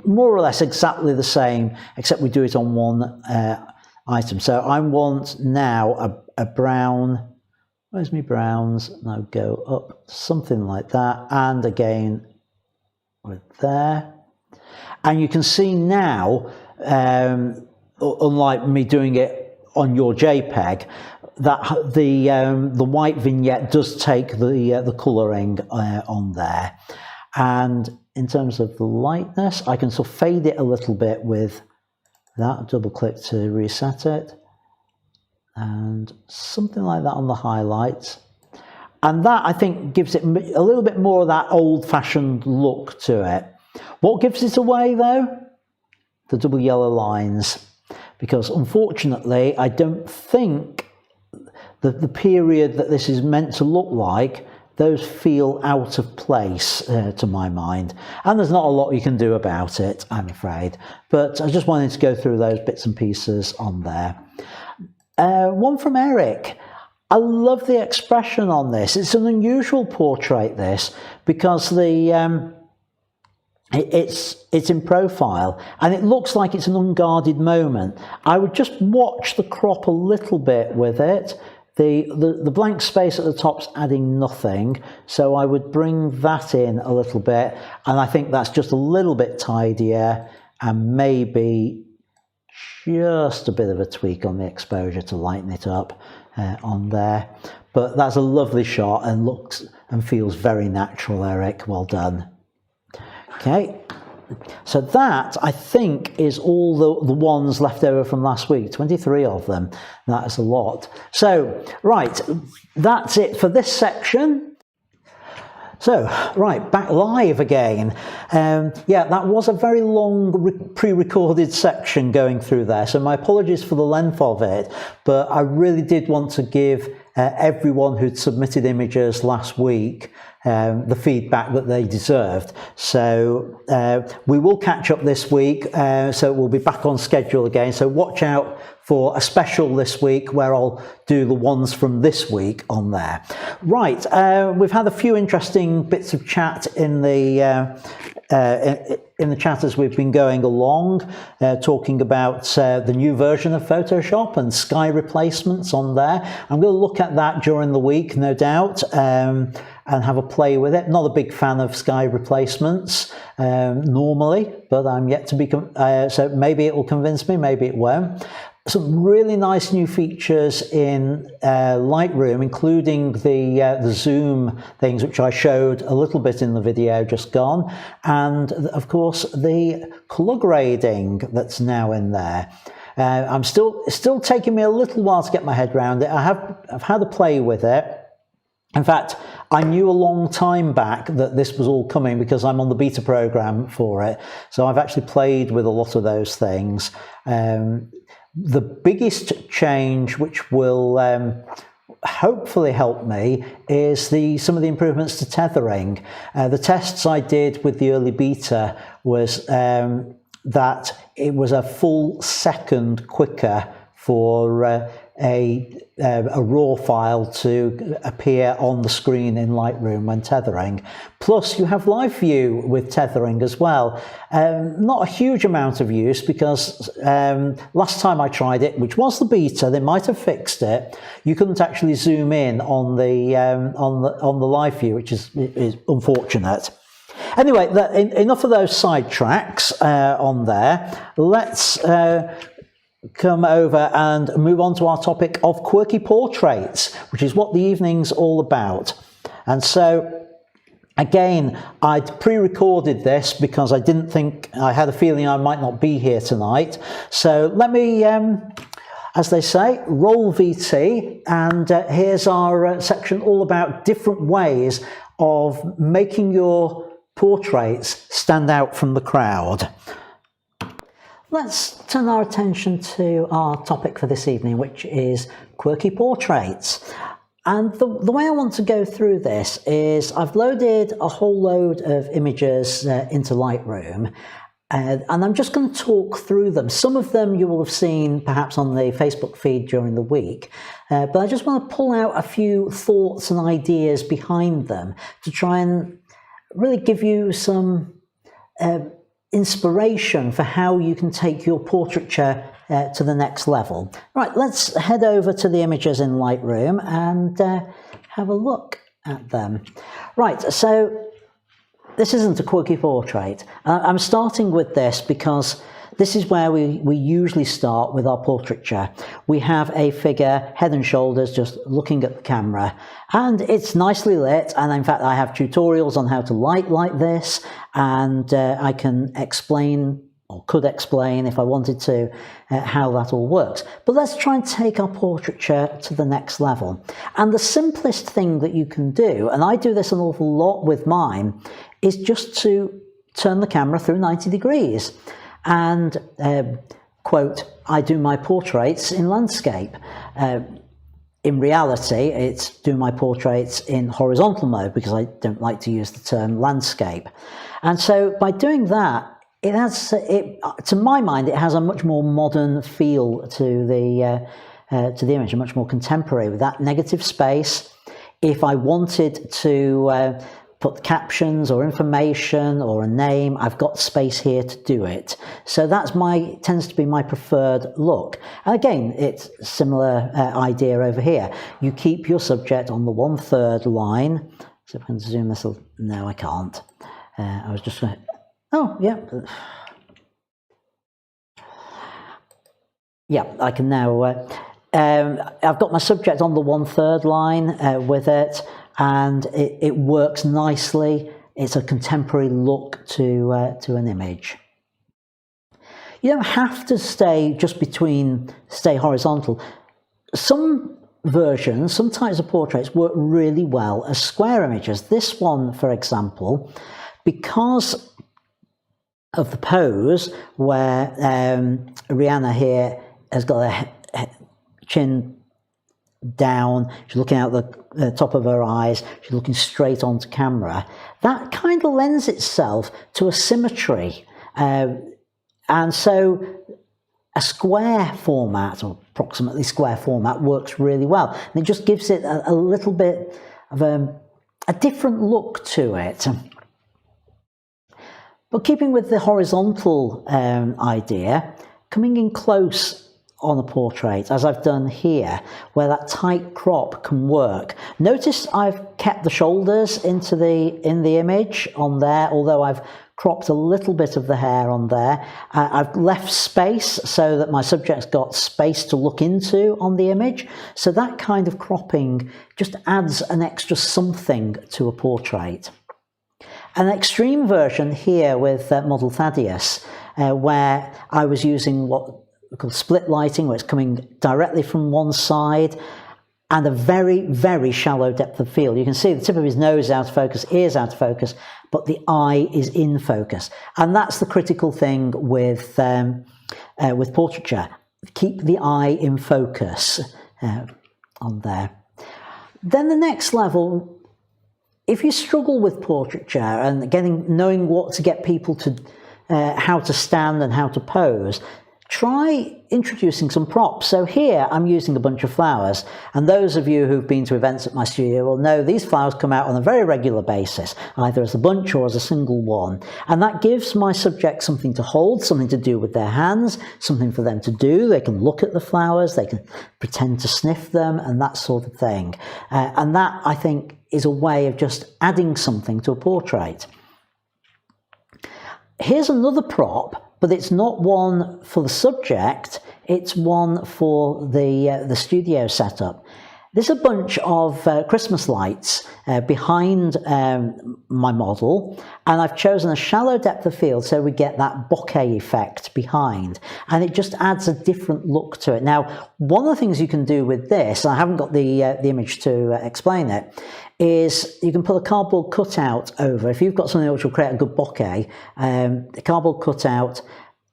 more or less exactly the same, except we do it on one item. So I want now a brown. Where's my browns? Now go up, something like that, and again with there. And you can see now, unlike me doing it on your JPEG, that the white vignette does take the colouring on there. And in terms of the lightness, I can sort of fade it a little bit with that. Double click to reset it. And something like that on the highlights. And that, I think, gives it a little bit more of that old-fashioned look to it. What gives it away, though? The double yellow lines. Because, unfortunately, I don't think that the period that this is meant to look like, those feel out of place to my mind. And there's not a lot you can do about it, I'm afraid. But I just wanted to go through those bits and pieces on there. One from Eric. I love the expression on this. It's an unusual portrait, this, because it's in profile and it looks like it's an unguarded moment. I would just watch the crop a little bit with it. The blank space at the top's adding nothing, so I would bring that in a little bit, and I think that's just a little bit tidier, and maybe just a bit of a tweak on the exposure to lighten it up on there. But that's a lovely shot and looks and feels very natural, Eric. Well done. Okay. So that, I think, is all the ones left over from last week, 23 of them. That is a lot. So, right, that's it for this section. So, right, back live again. Yeah, that was a very long pre-recorded section going through there, so my apologies for the length of it, but I really did want to give everyone who'd submitted images last week the feedback that they deserved. So we will catch up this week, so we'll be back on schedule again, so watch out for a special this week where I'll do the ones from this week on there. Right, we've had a few interesting bits of chat in the chat as we've been going along, talking about the new version of Photoshop and sky replacements on there. I'm going to look at that during the week, no doubt, and have a play with it. Not a big fan of sky replacements normally, but I'm yet to be, so maybe it will convince me, maybe it won't. Some really nice new features in Lightroom, including the zoom things, which I showed a little bit in the video just gone, and of course the color grading that's now in there. I'm still taking me a little while to get my head around it. I've had a play with it. In fact, I knew a long time back that this was all coming because I'm on the beta program for it. So I've actually played with a lot of those things. The biggest change, which will hopefully help me, is some of the improvements to tethering. The tests I did with the early beta was that it was a full second quicker for a raw file to appear on the screen in Lightroom when tethering. Plus you have live view with tethering as well. Not a huge amount of use because last time I tried it, which was the beta, they might have fixed it. You couldn't actually zoom in on the live view, which is unfortunate. Anyway, enough of those sidetracks on there. Let's come over and move on to our topic of quirky portraits, which is what the evening's all about. And so again, I'd pre-recorded this because I didn't think, I had a feeling I might not be here tonight. So let me, as they say, roll VT, and here's our section all about different ways of making your portraits stand out from the crowd. Let's turn our attention to our topic for this evening, which is quirky portraits. And the way I want to go through this is I've loaded a whole load of images into Lightroom, and I'm just going to talk through them. Some of them you will have seen perhaps on the Facebook feed during the week, but I just want to pull out a few thoughts and ideas behind them to try and really give you some inspiration for how you can take your portraiture to the next level. Right, let's head over to the images in Lightroom and have a look at them. Right, so this isn't a quirky portrait. I'm starting with this because this is where we usually start with our portraiture. We have a figure, head and shoulders, just looking at the camera, and it's nicely lit, and in fact I have tutorials on how to light like this, and I can explain, or could explain if I wanted to, how that all works. But let's try and take our portraiture to the next level. And the simplest thing that you can do, and I do this an awful lot with mine, is just to turn the camera through 90 degrees. And quote, I do my portraits in landscape. In reality, it's do my portraits in horizontal mode because I don't like to use the term landscape. And so by doing that, it has, to my mind, it has a much more modern feel to the image, a much more contemporary with that negative space. If I wanted to put captions or information or a name, I've got space here to do it. So that's tends to be my preferred look. And again, it's a similar idea over here. You keep your subject on the 1/3 line. So if I can zoom this, no, I can't. I was just going to, oh, yeah. Yeah, I can now, I've got my subject on the 1/3 line with it, and it works nicely. It's a contemporary look to an image. You don't have to stay horizontal. Some versions, some types of portraits work really well as square images. This one, for example, because of the pose where Rihanna here has got her chin down, she's looking out the top of her eyes, she's looking straight onto camera, that kind of lends itself to a symmetry. And so a square format, or approximately square format, works really well. And it just gives it a little bit of a different look to it. But keeping with the horizontal idea, coming in close on a portrait, as I've done here, where that tight crop can work. Notice I've kept the shoulders in the image on there, although I've cropped a little bit of the hair on there. I've left space so that my subject's got space to look into on the image. So that kind of cropping just adds an extra something to a portrait. An extreme version here with model Thaddeus, where I was using what we call split lighting, where it's coming directly from one side, and a very, very shallow depth of field. You can see the tip of his nose is out of focus, ears out of focus, but the eye is in focus. And that's the critical thing with portraiture. Keep the eye in focus on there. Then the next level, if you struggle with portraiture and knowing what to get people to, how to stand and how to pose, try introducing some props. So here I'm using a bunch of flowers, and those of you who've been to events at my studio will know these flowers come out on a very regular basis, either as a bunch or as a single one. And that gives my subject something to hold, something to do with their hands, something for them to do. They can look at the flowers, they can pretend to sniff them, and that sort of thing. And that, I think, is a way of just adding something to a portrait. Here's another prop, but it's not one for the subject, it's one for the studio setup. There's a bunch of Christmas lights behind my model, and I've chosen a shallow depth of field so we get that bokeh effect behind, and it just adds a different look to it. Now, one of the things you can do with this, and I haven't got the image to explain it, is you can put a cardboard cutout over. If you've got something which will create a good bokeh, a cardboard cutout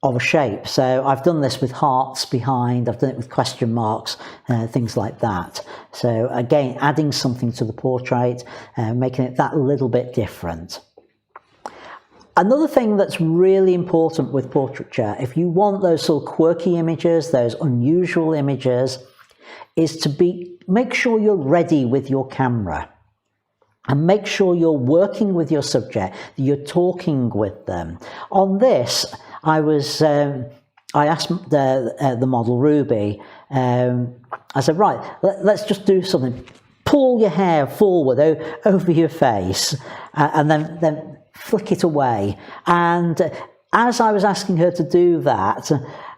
of a shape. So I've done this with hearts behind, I've done it with question marks, things like that. So again, adding something to the portrait, making it that little bit different. Another thing that's really important with portraiture, if you want those sort of quirky images, those unusual images, is to make sure you're ready with your camera. And make sure you're working with your subject, that you're talking with them. On this, I asked the model Ruby, I said, right, let's just do something. Pull your hair forward over your face, and then flick it away. And as I was asking her to do that,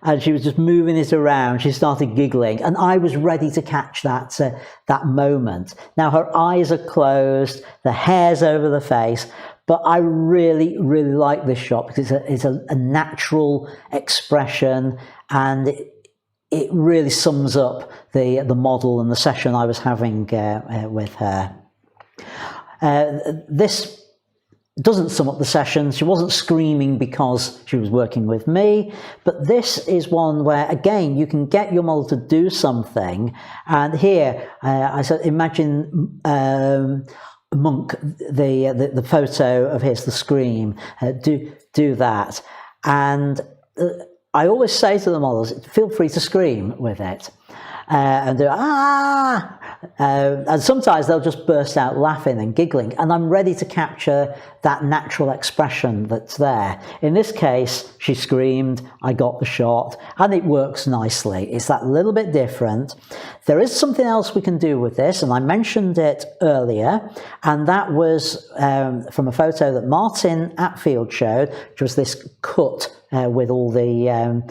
and she was just moving it around, she started giggling, and I was ready to catch that moment. Now her eyes are closed, the hair's over the face, but I really, really like this shot because it's a natural expression, and it really sums up the model and the session I was having with her. This doesn't sum up the session. She wasn't screaming because she was working with me, but this is one where, again, you can get your model to do something. And here, I said, imagine Monk, the photo of his, the scream, do that. And I always say to the models, feel free to scream with it. And do ah, and sometimes they'll just burst out laughing and giggling, and I'm ready to capture that natural expression that's there. In this case, she screamed, I got the shot, and it works nicely. It's that little bit different. There is something else we can do with this, and I mentioned it earlier, and that was from a photo that Martin Atfield showed, which was this cut with all the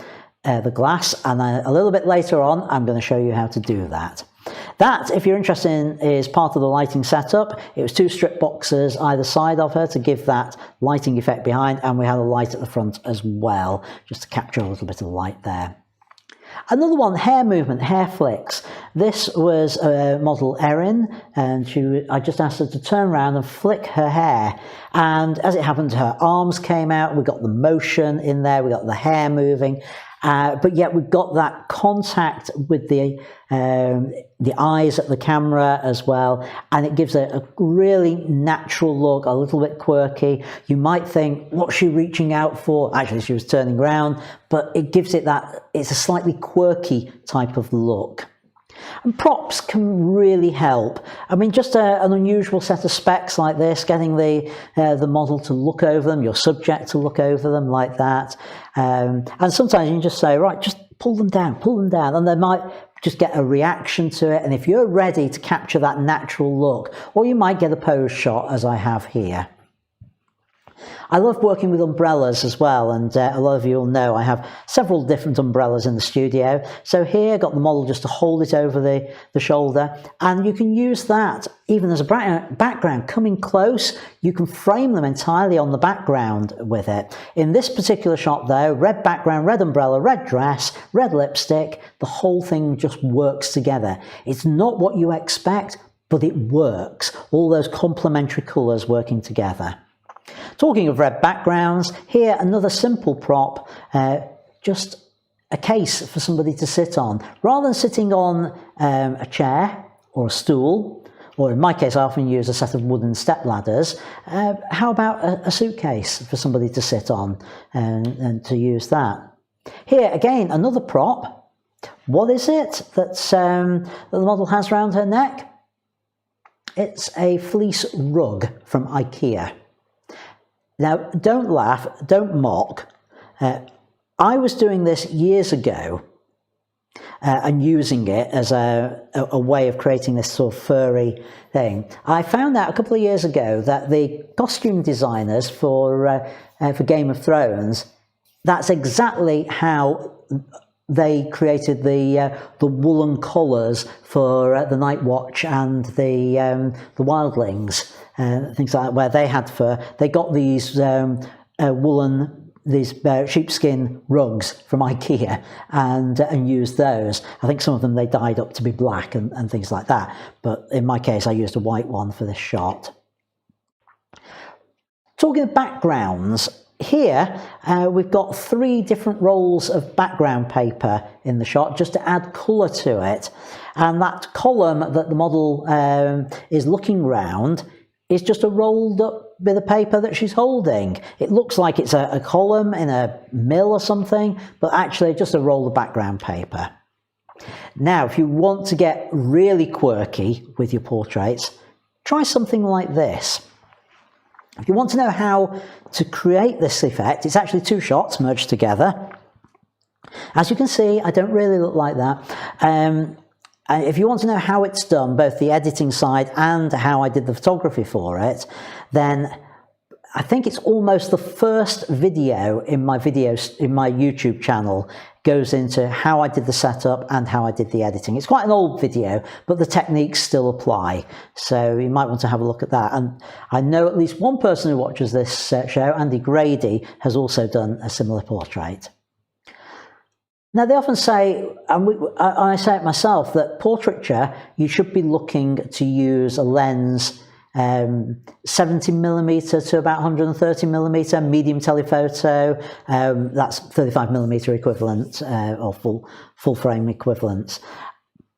the glass, and then a little bit later on I'm going to show you how to do that. That, if you're interested in, is part of the lighting setup. It was 2 strip boxes either side of her to give that lighting effect behind, and we had a light at the front as well, just to capture a little bit of the light there. Another one, hair movement, hair flicks. This was model Erin, and I just asked her to turn around and flick her hair. And as it happened, her arms came out, we got the motion in there, we got the hair moving, but yet we've got that contact with the eyes at the camera as well, and it gives a really natural look, a little bit quirky. You might think, what's she reaching out for? Actually, she was turning around, but it gives it that, it's a slightly quirky type of look. And props can really help. I mean, just an unusual set of specs like this, getting the model to look over them, your subject to look over them like that. And sometimes you can just say, right, just pull them down, and they might just get a reaction to it. And if you're ready to capture that natural look, or you might get a pose shot as I have here. I love working with umbrellas as well, and a lot of you will know I have several different umbrellas in the studio. So here I got the model just to hold it over the shoulder, and you can use that even as a background. Coming close, you can frame them entirely on the background with it. In this particular shot though, red background, red umbrella, red dress, red lipstick, the whole thing just works together. It's not what you expect, but it works. All those complementary colours working together. Talking of red backgrounds, here another simple prop, just a case for somebody to sit on. Rather than sitting on a chair or a stool, or in my case I often use a set of wooden step ladders, how about a suitcase for somebody to sit on and to use that. Here again, another prop. What is it that the model has around her neck? It's a fleece rug from IKEA. Now, don't laugh, don't mock. I was doing this years ago and using it as a way of creating this sort of furry thing. I found out a couple of years ago that the costume designers for Game of Thrones, that's exactly how they created the woolen collars for the Night Watch and the Wildlings. Things like that, where they had fur. They got these sheepskin rugs from IKEA and used those. I think some of them they dyed up to be black and things like that. But in my case, I used a white one for this shot. Talking of backgrounds, here we've got 3 different rolls of background paper in the shot just to add colour to it. And that column that the model is looking round is just a rolled up bit of paper that she's holding. It looks like it's a column in a mill or something, but actually just a roll of background paper. Now, if you want to get really quirky with your portraits, try something like this. If you want to know how to create this effect, it's actually 2 shots merged together. As you can see, I don't really look like that. If you want to know how it's done, both the editing side and how I did the photography for it, then I think it's almost the first video in my YouTube channel goes into how I did the setup and how I did the editing. It's quite an old video, but the techniques still apply. So you might want to have a look at that. And I know at least one person who watches this show, Andy Grady, has also done a similar portrait. Now, they often say, and I say it myself, that portraiture, you should be looking to use a lens 70mm to about 130mm, medium telephoto, that's 35mm equivalent, or full frame equivalents.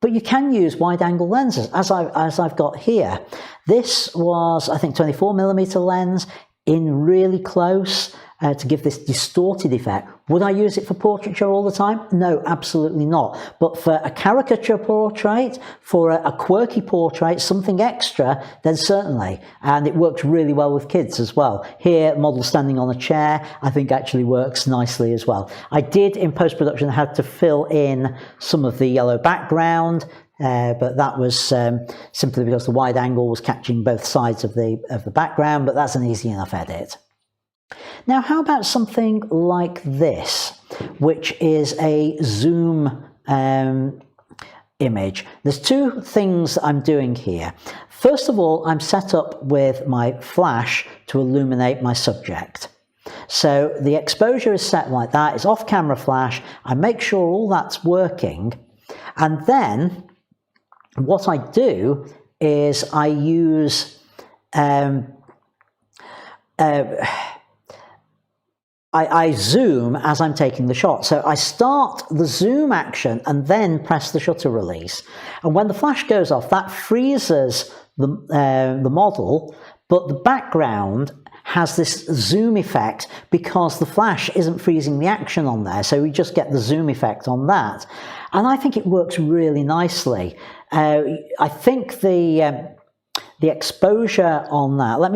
But you can use wide angle lenses, as I've got here. This was, I think, 24mm lens in really close, to give this distorted effect. Would I use it for portraiture all the time? No, absolutely not. But for a caricature portrait, for a quirky portrait, something extra, then certainly. And it works really well with kids as well. Here, model standing on a chair, I think actually works nicely as well. I did, in post-production, have to fill in some of the yellow background, but that was simply because the wide angle was catching both sides of the background, but that's an easy enough edit. Now, how about something like this? which is a zoom image. There's two things I'm doing here. First of all, I'm set up with my flash to illuminate my subject. So the exposure is set like that. It's off camera flash. I make sure all that's working. And then what I do is I use I zoom as I'm taking the shot. So I start the zoom action and then press the shutter release. And when the flash goes off, that freezes the model, but the background has this zoom effect because the flash isn't freezing the action on there. So we just get the zoom effect on that. And I think it works really nicely. I think the exposure on that, let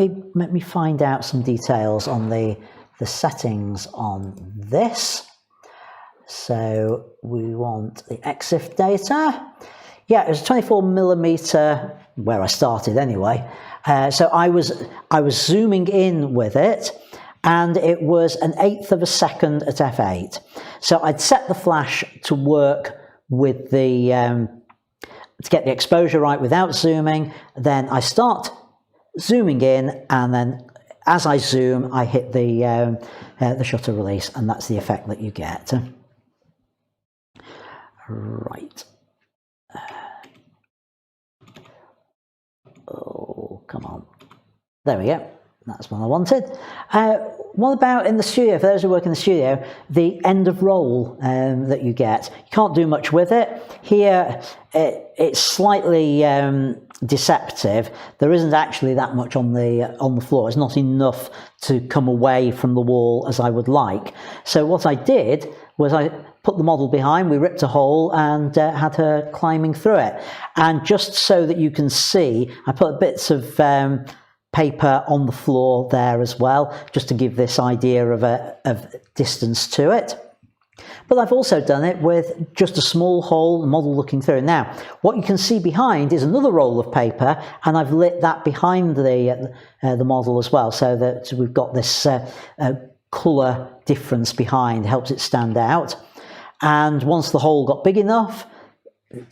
me find out some details on the settings on this. So we want the EXIF data. Yeah, it was 24mm where I started anyway. So I was zooming in with it, and it was 1/8 of a second at f8. So I'd set the flash to work with the to get the exposure right without zooming. Then I start zooming in, and then as I zoom, I hit the shutter release, and that's the effect that you get. Right. Oh, come on. There we go. That's what I wanted. What about in the studio? For those who work in the studio, the end of roll that you get, you can't do much with it. Here, it's slightly deceptive. There isn't actually that much on the floor. It's not enough to come away from the wall as I would like. So what I did was I put the model behind, we ripped a hole and had her climbing through it. And just so that you can see, I put bits of paper on the floor there as well, just to give this idea of distance to it. But I've also done it with just a small hole, the model looking through. Now, what you can see behind is another roll of paper, and I've lit that behind the model as well, so that we've got this colour difference behind, helps it stand out. And once the hole got big enough,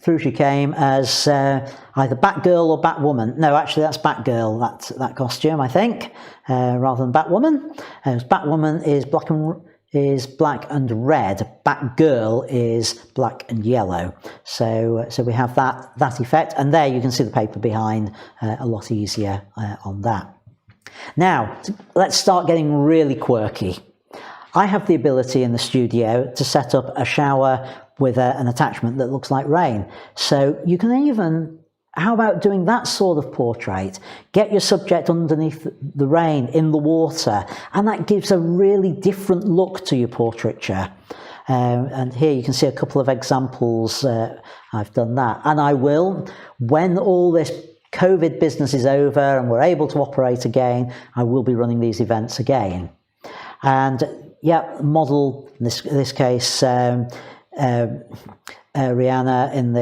through she came as either Batgirl or Batwoman. No, actually that's Batgirl, that costume, I think, rather than Batwoman. Batwoman is black and red. Batgirl is black and yellow. So we have that effect, and there you can see the paper behind a lot easier on that. Now let's start getting really quirky. I have the ability in the studio to set up a shower with an attachment that looks like rain. So you can even, how about doing that sort of portrait? Get your subject underneath the rain, in the water, and that gives a really different look to your portraiture. And here you can see a couple of examples. I've done that. And I will, when all this COVID business is over and we're able to operate again, I will be running these events again. And yeah, model, in this case, Rihanna in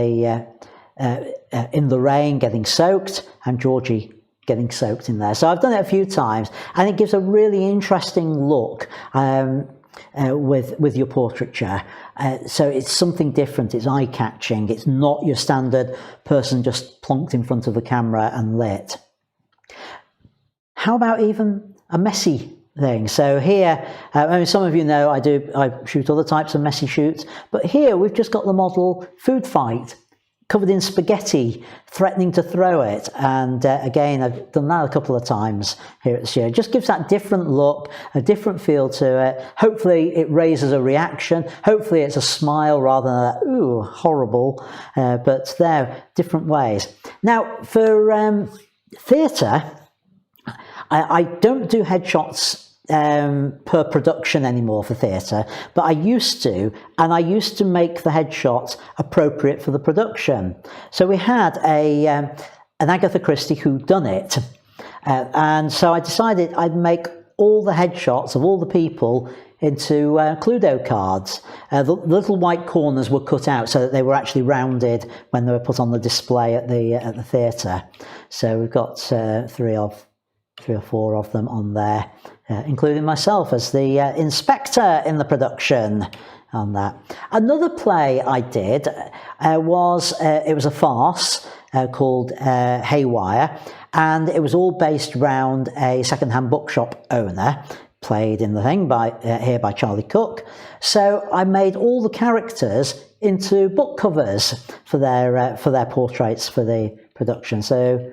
the rain getting soaked, and Georgie getting soaked in there. So I've done it a few times, and it gives a really interesting look with your portraiture. So it's something different, it's eye-catching, it's not your standard person just plonked in front of the camera and lit. How about even a messy thing? So here, I mean, some of you know I shoot other types of messy shoots, but here we've just got the model food fight, covered in spaghetti, threatening to throw it. And again, I've done that a couple of times here at the show. It just gives that different look, a different feel to it. Hopefully it raises a reaction. Hopefully it's a smile rather than a, ooh, horrible, but they're different ways. Now for theatre, I don't do headshots per production anymore for theatre, but I used to, and I used to make the headshots appropriate for the production. So we had an Agatha Christie whodunit, and so I decided I'd make all the headshots of all the people into Cluedo cards. The little white corners were cut out so that they were actually rounded when they were put on the display at the theatre. So we've got three or four of them on there, including myself as the inspector in the production. on that. Another play I did was a farce called Haywire, and it was all based around a second-hand bookshop owner, played in the thing here by Charlie Cook. So I made all the characters into book covers for their portraits for the production. So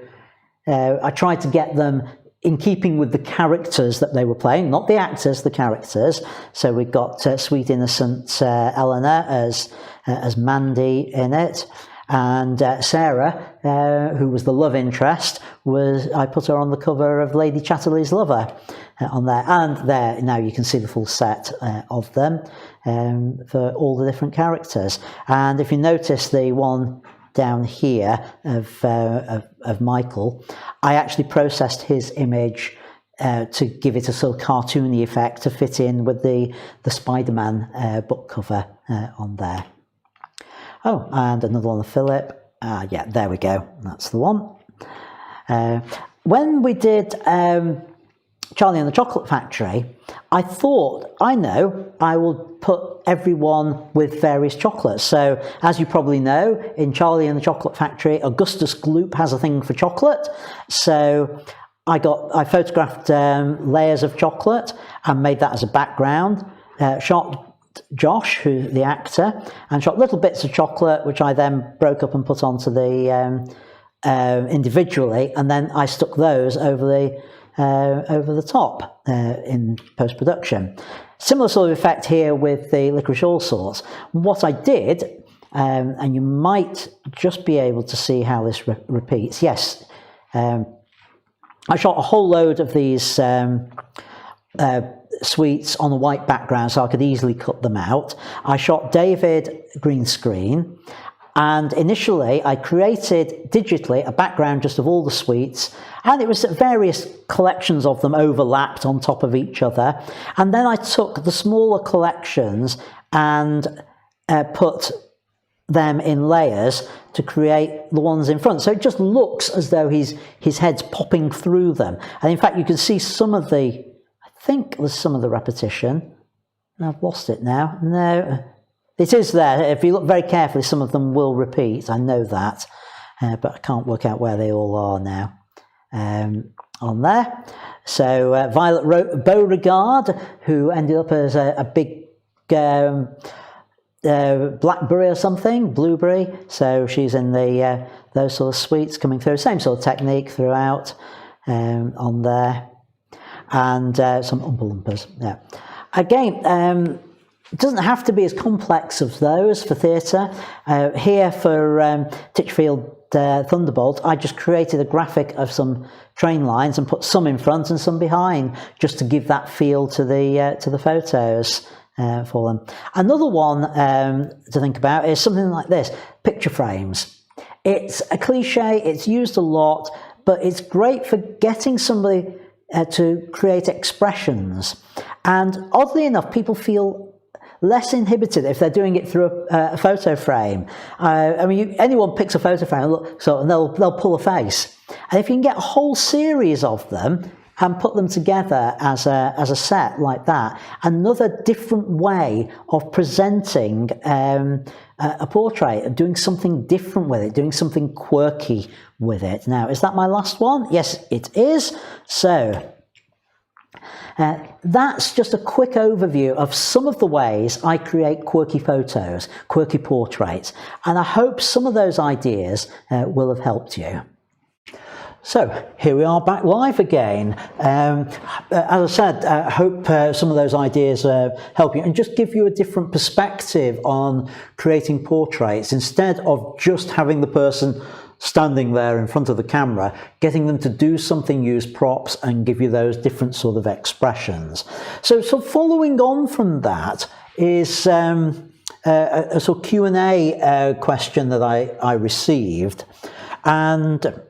I tried to get them in keeping with the characters that they were playing, not the actors, the characters. So we've got sweet innocent Eleanor as Mandy in it, and Sarah, who was the love interest, I put her on the cover of Lady Chatterley's Lover on there. And there now you can see the full set of them for all the different characters. And if you notice the one down here of Michael, I actually processed his image to give it a sort of cartoony effect to fit in with the Spider-Man book cover on there. Oh, and another one of Philip. Yeah, there we go. That's the one. When we did Charlie and the Chocolate Factory, I thought, I will put everyone with various chocolates. So, as you probably know, in Charlie and the Chocolate Factory, Augustus Gloop has a thing for chocolate. So I photographed layers of chocolate and made that as a background. Shot Josh, who's the actor, and shot little bits of chocolate, which I then broke up and put onto the individually, and then I stuck those over the top in post-production. Similar sort of effect here with the Licorice All Sorts. What I did, and you might just be able to see how this repeats. Yes, I shot a whole load of these sweets on a white background so I could easily cut them out. I shot David green screen, and initially I created digitally a background just of all the sweets, and it was various collections of them overlapped on top of each other, and then I took the smaller collections and put them in layers to create the ones in front. So it just looks as though his head's popping through them, and in fact you can see some of the, I think there's some of the repetition. I've lost it now. No, it is there. If you look very carefully, some of them will repeat. I know that, but I can't work out where they all are now on there. So Violet Beauregard, who ended up as a big blackberry or something, blueberry. So she's in the those sort of sweets coming through. Same sort of technique throughout on there. And some Oompa Loompas, yeah. Again, it doesn't have to be as complex as those for theatre. Here for Titchfield Thunderbolt, I just created a graphic of some train lines and put some in front and some behind, just to give that feel to the photos for them. Another one to think about is something like this: picture frames. It's a cliche, it's used a lot, but it's great for getting somebody to create expressions, and oddly enough people feel less inhibited if they're doing it through a photo frame. I mean, anyone picks a photo frame and they'll pull a face, and if you can get a whole series of them and put them together as a set like that, another different way of presenting a portrait, of doing something different with it, doing something quirky with it. Now, is that my last one? Yes, it is. So that's just a quick overview of some of the ways I create quirky photos, quirky portraits, and I hope some of those ideas will have helped you. So here we are back live again. As I said, I hope some of those ideas help you and just give you a different perspective on creating portraits. Instead of just having the person standing there in front of the camera, getting them to do something, use props and give you those different sort of expressions. So following on from that is a sort of Q&A question that I received, and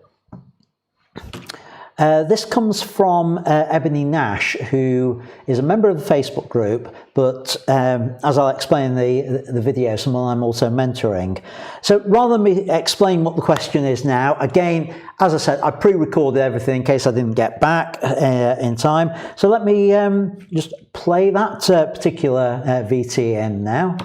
this comes from Ebony Nash, who is a member of the Facebook group, but as I'll explain in the video, someone I'm also mentoring. So rather than me explain what the question is now, again, as I said, I pre-recorded everything in case I didn't get back in time. So let me just play play that particular VT in now.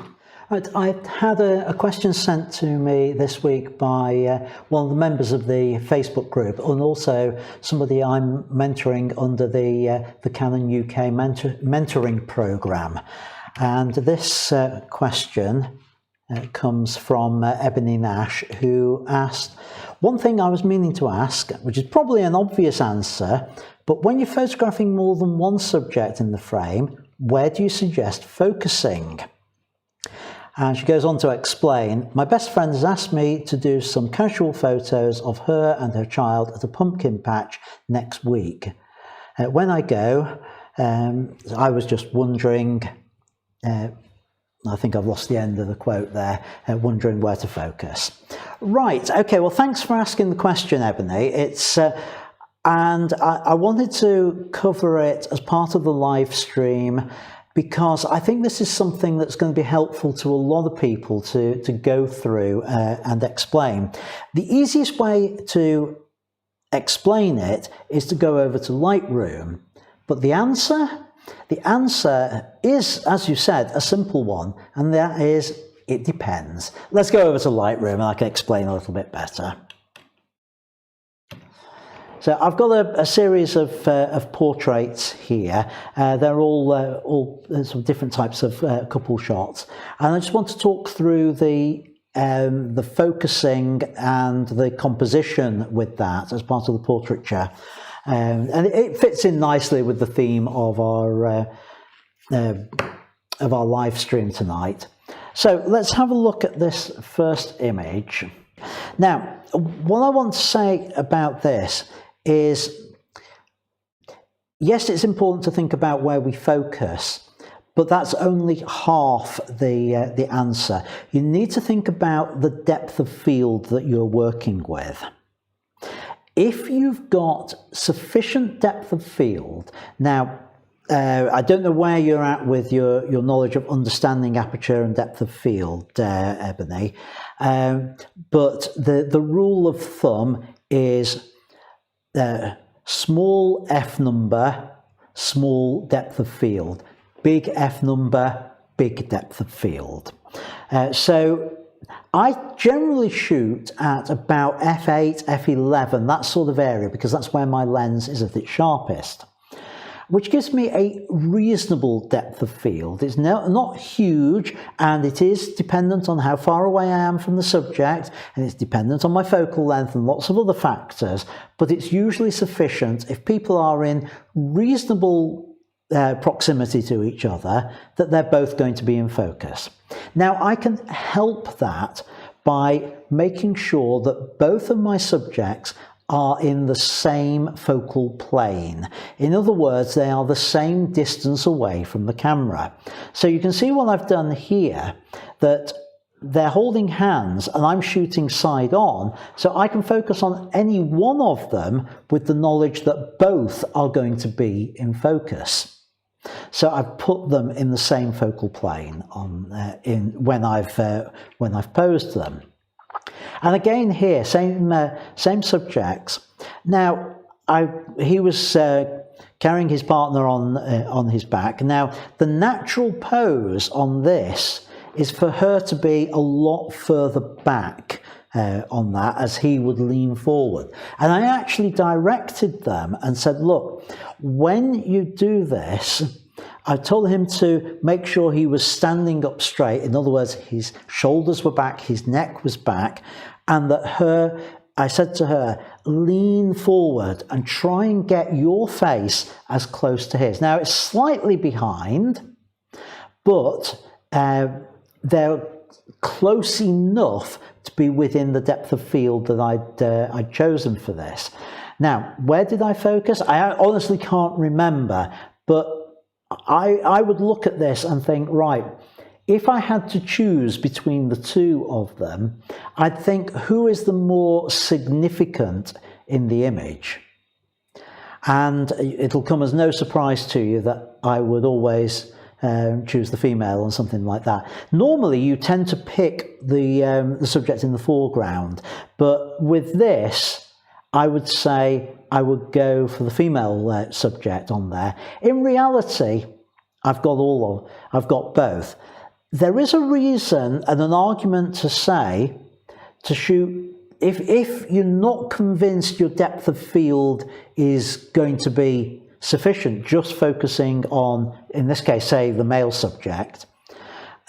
I had a question sent to me this week by one of the members of the Facebook group, and also somebody I'm mentoring under the Canon UK mentoring program. And this question comes from Ebony Nash, who asked, one thing I was meaning to ask, which is probably an obvious answer, but when you're photographing more than one subject in the frame, where do you suggest focusing? And she goes on to explain, my best friend has asked me to do some casual photos of her and her child at a pumpkin patch next week. When I go, I was just wondering, I think I've lost the end of the quote there, wondering where to focus. Right, okay, well thanks for asking the question, Ebony. It's and I wanted to cover it as part of the live stream, because I think this is something that's going to be helpful to a lot of people to go through and explain. The easiest way to explain it is to go over to Lightroom, but the answer is, as you said, a simple one, and that is, it depends. Let's go over to Lightroom and I can explain a little bit better. So I've got a series of portraits here. They're all sort of different types of couple shots, and I just want to talk through the focusing and the composition with that as part of the portraiture, and it fits in nicely with the theme of our live stream tonight. So let's have a look at this first image. Now, what I want to say about this is, yes, it's important to think about where we focus, but that's only half the answer. You need to think about the depth of field that you're working with. If you've got sufficient depth of field, now I don't know where you're at with your knowledge of understanding aperture and depth of field, Ebony, but the rule of thumb is small f number, small depth of field, big F number, big depth of field. So I generally shoot at about f8, f11, that sort of area, because that's where my lens is at its sharpest, which gives me a reasonable depth of field. It's not huge, and it is dependent on how far away I am from the subject, and it's dependent on my focal length and lots of other factors, but it's usually sufficient if people are in reasonable proximity to each other that they're both going to be in focus. Now, I can help that by making sure that both of my subjects are in the same focal plane. In other words, they are the same distance away from the camera. So you can see what I've done here, that they're holding hands and I'm shooting side on, so I can focus on any one of them with the knowledge that both are going to be in focus. So I've put them in the same focal plane when I've posed them. And again here, same subjects. Now, he was carrying his partner on his back. Now, the natural pose on this is for her to be a lot further back on that, as he would lean forward. And I actually directed them and said, look, when you do this, I told him to make sure he was standing up straight. In other words, his shoulders were back, his neck was back, and that I said to her, lean forward and try and get your face as close to his. Now, it's slightly behind, but they're close enough to be within the depth of field that I'd chosen for this. Now, where did I focus? I honestly can't remember, but I would look at this and think, right, if I had to choose between the two of them, I'd think, who is the more significant in the image? And it'll come as no surprise to you that I would always choose the female on something like that. Normally, you tend to pick the subject in the foreground, but with this, I would say I would go for the female subject on there. In reality, I've got both. There is a reason and an argument to say to shoot, if you're not convinced your depth of field is going to be sufficient, just focusing on, in this case, say the male subject,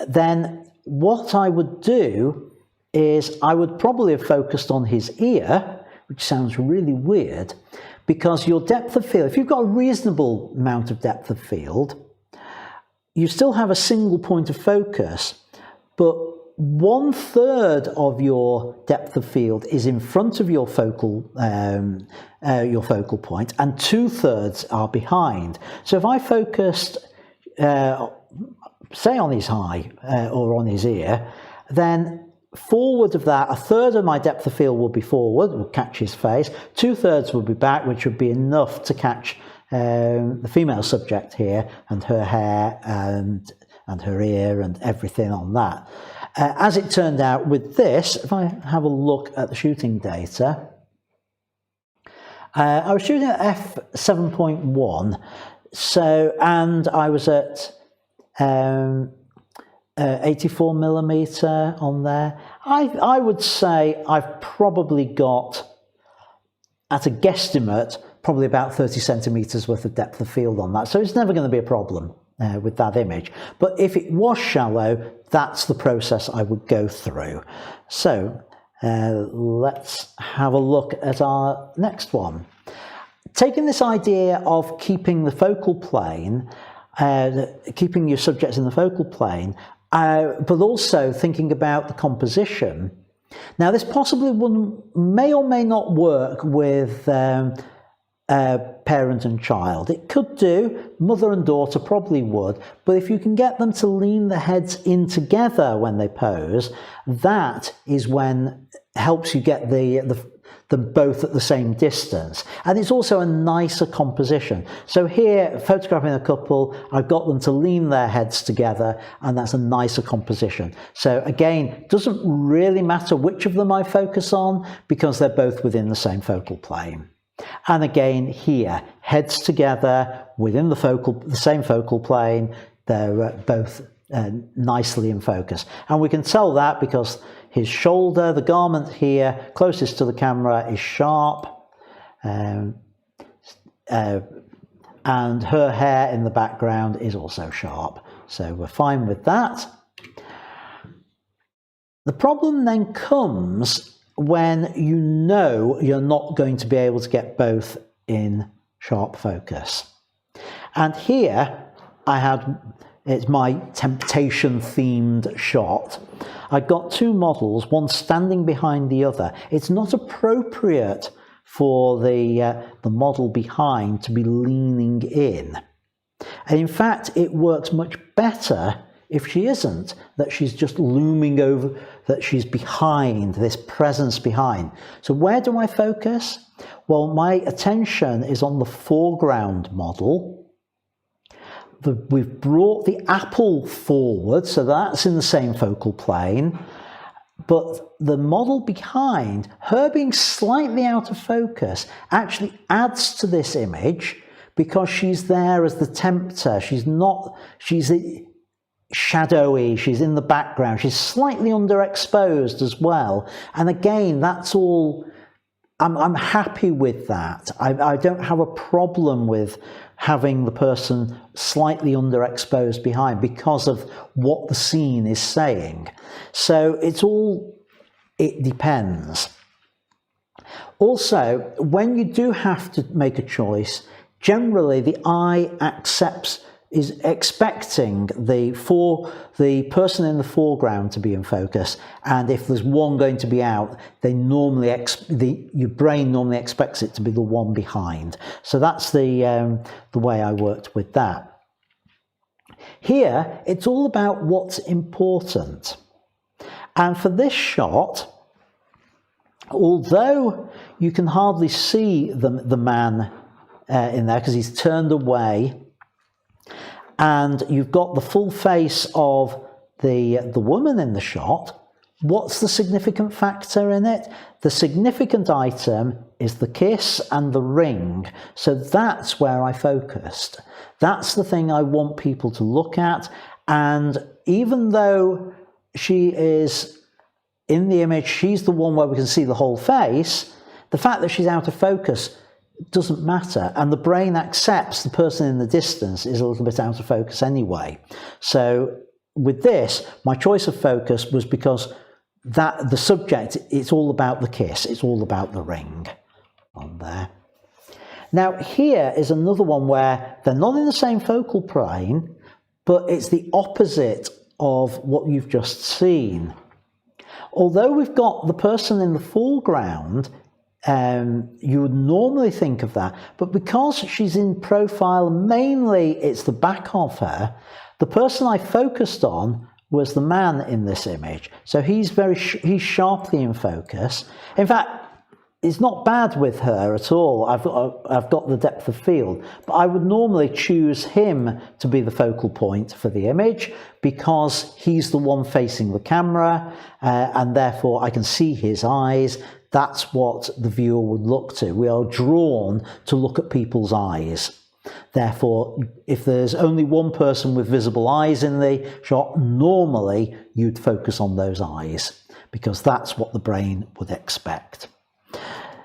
then what I would do is I would probably have focused on his ear, which sounds really weird, because your depth of field, if you've got a reasonable amount of depth of field, you still have a single point of focus, but 1/3 of your depth of field is in front of your focal point, and 2/3 are behind. So if I focused, say on his eye or on his ear, then forward of that, 1/3 of my depth of field will be forward, will catch his face, 2/3 will be back, which would be enough to catch the female subject here, and her hair and her ear and everything on that. As it turned out with this, if I have a look at the shooting data, I was shooting at f7.1, so, and I was at 84mm on there. I would say I've probably got, at a guesstimate, probably about 30 centimeters worth of depth of field on that. So it's never going to be a problem with that image. But if it was shallow, that's the process I would go through. So let's have a look at our next one. Taking this idea of keeping the focal plane, keeping your subjects in the focal plane, but also thinking about the composition. Now, this possibly may or may not work with parent and child. It could do, mother and daughter probably would, but if you can get them to lean their heads in together when they pose, that is when helps you get them both at the same distance. And it's also a nicer composition. So here, photographing a couple, I've got them to lean their heads together, and that's a nicer composition. So again, it doesn't really matter which of them I focus on, because they're both within the same focal plane. And again, here, heads together within the same focal plane, they're both nicely in focus. And we can tell that because his shoulder, the garment here, closest to the camera, is sharp, and her hair in the background is also sharp. So we're fine with that. The problem then comes when you know you're not going to be able to get both in sharp focus. And here it's my temptation themed shot. I've got two models, one standing behind the other. It's not appropriate for the model behind to be leaning in. And in fact, it works much better if she isn't, that she's just looming over, that she's behind, this presence behind. So where do I focus? Well, my attention is on the foreground model. We've brought the apple forward, so that's in the same focal plane. But the model behind, her being slightly out of focus, actually adds to this image because she's there as the tempter. She's shadowy, she's in the background, she's slightly underexposed as well. And again, that's all, I'm happy with that. I don't have a problem with having the person slightly underexposed behind because of what the scene is saying. So it depends. Also, when you do have to make a choice, generally the eye is expecting the person in the foreground to be in focus, and if there's one going to be out, your brain normally expects it to be the one behind. So that's the way I worked with that. Here, it's all about what's important. And for this shot, although you can hardly see the man in there because he's turned away, and you've got the full face of the woman in the shot, what's the significant factor in it? The significant item is the kiss and the ring. So that's where I focused. That's the thing I want people to look at. And even though she is in the image, she's the one where we can see the whole face, the fact that she's out of focus doesn't matter. And the brain accepts the person in the distance is a little bit out of focus anyway. So with this, my choice of focus was because that the subject, it's all about the kiss, it's all about the ring on there. Now here is another one where they're not in the same focal plane, but it's the opposite of what you've just seen. Although we've got the person in the foreground, you would normally think of that, but because she's in profile, mainly it's the back of her, the person I focused on was the man in this image. So he's sharply in focus. In fact, it's not bad with her at all. I've got the depth of field, but I would normally choose him to be the focal point for the image because he's the one facing the camera, and therefore I can see his eyes. That's what the viewer would look to. We are drawn to look at people's eyes. Therefore, if there's only one person with visible eyes in the shot, normally you'd focus on those eyes because that's what the brain would expect.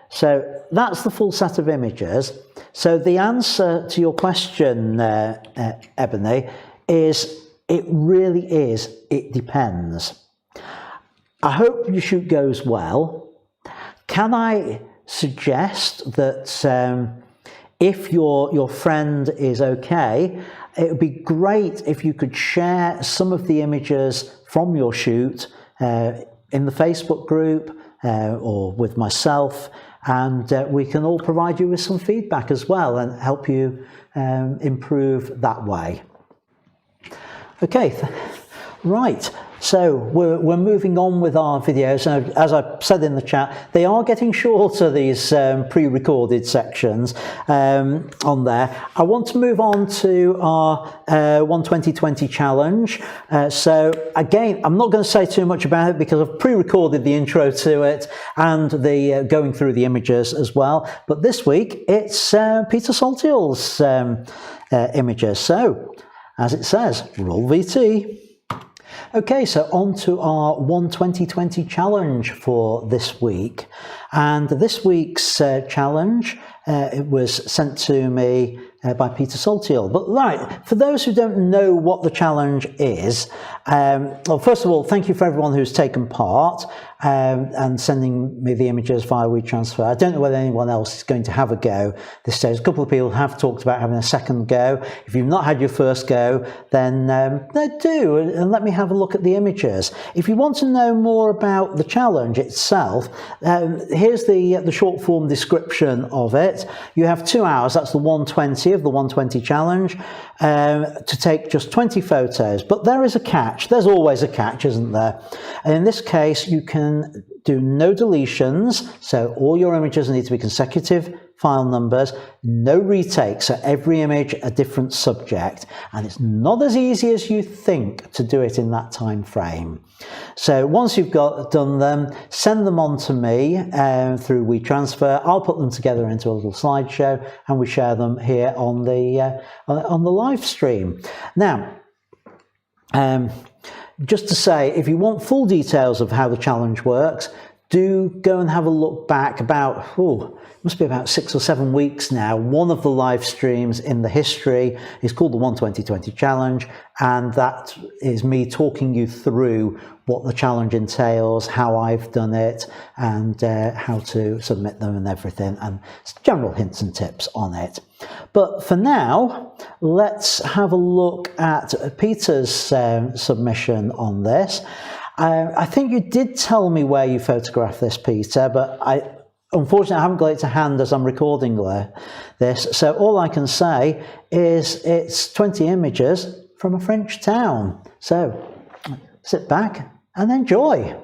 So that's the full set of images. So the answer to your question, Ebony, is it really is, it depends. I hope your shoot goes well. Can I suggest that if your friend is okay, it would be great if you could share some of the images from your shoot in the Facebook group or with myself, and we can all provide you with some feedback as well and help you improve that way. Okay, right. So we're moving on with our videos, and as I said in the chat, they are getting shorter, these pre-recorded sections on there. I want to move on to our 120/20 challenge. So again, I'm not going to say too much about it because I've pre-recorded the intro to it and the going through the images as well. But this week it's Peter Saltiel's images. So as it says, roll VT. Okay, so on to our 120/20 challenge for this week. And this week's challenge, it was sent to me by Peter Saltiel. But right, for those who don't know what the challenge is, well, first of all, thank you for everyone who's taken part and sending me the images via WeTransfer. I don't know whether anyone else is going to have a go this stage. A couple of people have talked about having a second go. If you've not had your first go, then do, and let me have a look at the images. If you want to know more about the challenge itself, here's the short form description of it. You have 2 hours, that's the 120 of the 120 challenge, to take just 20 photos. But there is a catch. There's always a catch, isn't there? And in this case, you can do no deletions, so all your images need to be consecutive file numbers, no retakes, so every image a different subject, and it's not as easy as you think to do it in that time frame. So once you've done them, send them on to me through WeTransfer. I'll put them together into a little slideshow and we share them here on the live stream. Now, just to say, if you want full details of how the challenge works, do go and have a look back about, must be about 6 or 7 weeks now. One of the live streams in the history is called the 120/20 challenge, and that is me talking you through what the challenge entails, how I've done it, and how to submit them and everything, and general hints and tips on it. But for now, let's have a look at Peter's submission on this. I think you did tell me where you photographed this, Peter, but unfortunately I haven't got it to hand as I'm recording this. So all I can say is it's 20 images from a French town. So sit back and enjoy.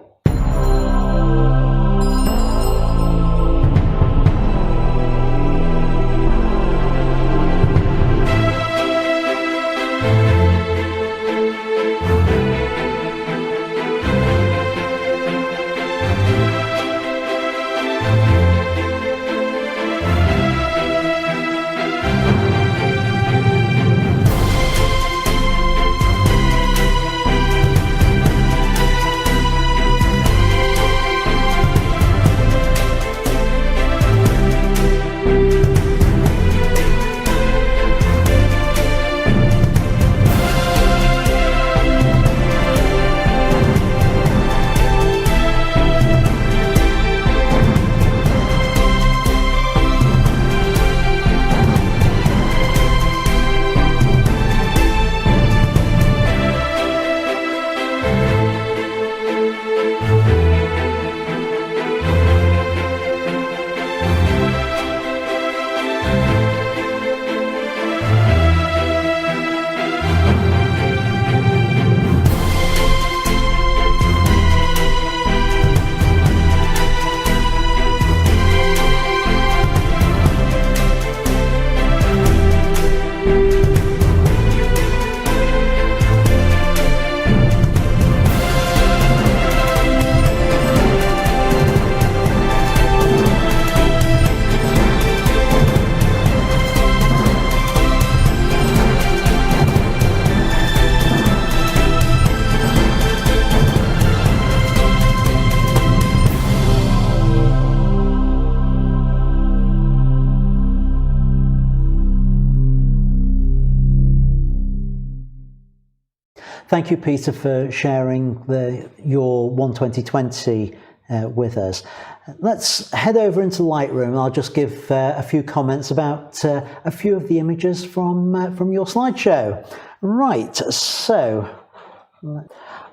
thank you, Peter, for sharing your 12020 with us. Let's head over into Lightroom. I'll just give a few comments about a few of the images from your slideshow. Right, so,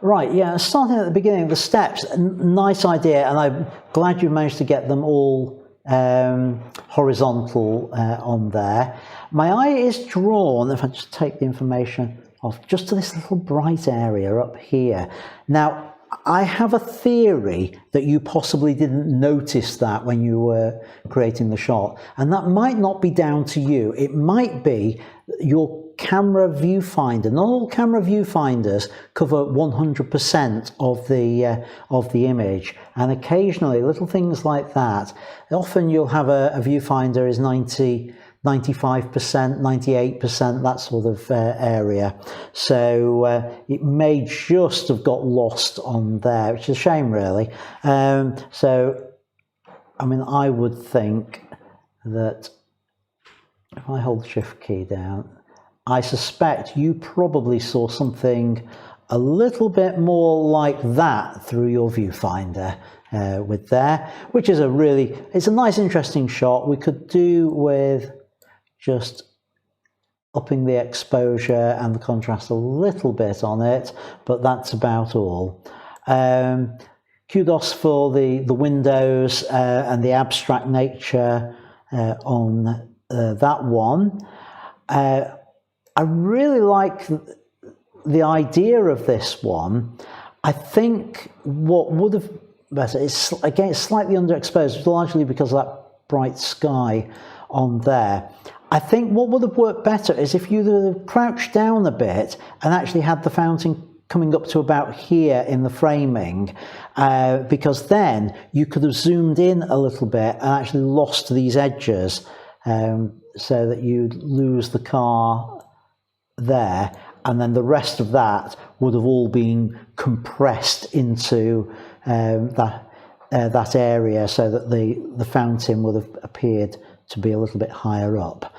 right, yeah, starting at the beginning, the steps, nice idea, and I'm glad you managed to get them all horizontal on there. My eye is drawn, if I just take the information off, just to this little bright area up here. Now, I have a theory that you possibly didn't notice that when you were creating the shot, and that might not be down to you. It might be your camera viewfinder. Not all camera viewfinders cover 100% of the image, and occasionally little things like that. Often you'll have a viewfinder is 95%, 98%, that sort of area. So it may just have got lost on there, which is a shame, really. So, I mean, I would think that if I hold the Shift key down, I suspect you probably saw something a little bit more like that through your viewfinder with there, which is it's a nice, interesting shot. We could do with just upping the exposure and the contrast a little bit on it, but that's about all. Kudos for the windows and the abstract nature on that one. I really like the idea of this one. I think what would have better is, again, it's slightly underexposed, largely because of that bright sky on there. I think what would have worked better is if you had crouched down a bit and actually had the fountain coming up to about here in the framing, because then you could have zoomed in a little bit and actually lost these edges, so that you'd lose the car there, and then the rest of that would have all been compressed into that area, so that the fountain would have appeared to be a little bit higher up,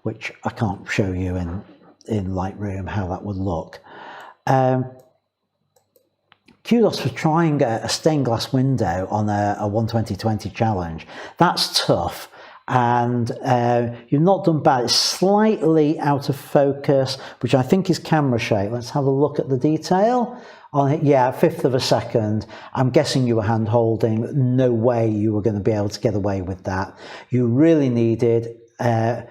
which I can't show you in Lightroom how that would look. Kudos for trying a stained glass window on a 120/20 challenge. That's tough, and you've not done bad. It's slightly out of focus, which I think is camera shake. Let's have a look at the detail on it. Yeah, 1/5 of a second. I'm guessing you were hand holding. No way you were going to be able to get away with that. You really needed a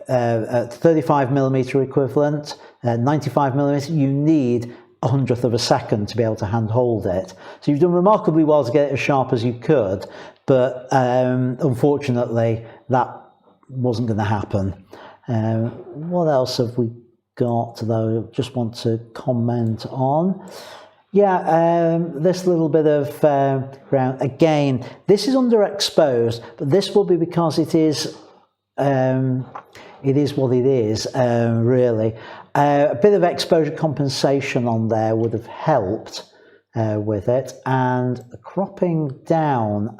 35mm equivalent, 95mm. You need 1/100th of a second to be able to hand hold it. So you've done remarkably well to get it as sharp as you could, but unfortunately that wasn't going to happen. What else have we got, though? Just want to comment on. Yeah, this little bit of ground, again, this is underexposed, but this will be because it is what it is, really. A bit of exposure compensation on there would have helped with it, and cropping down,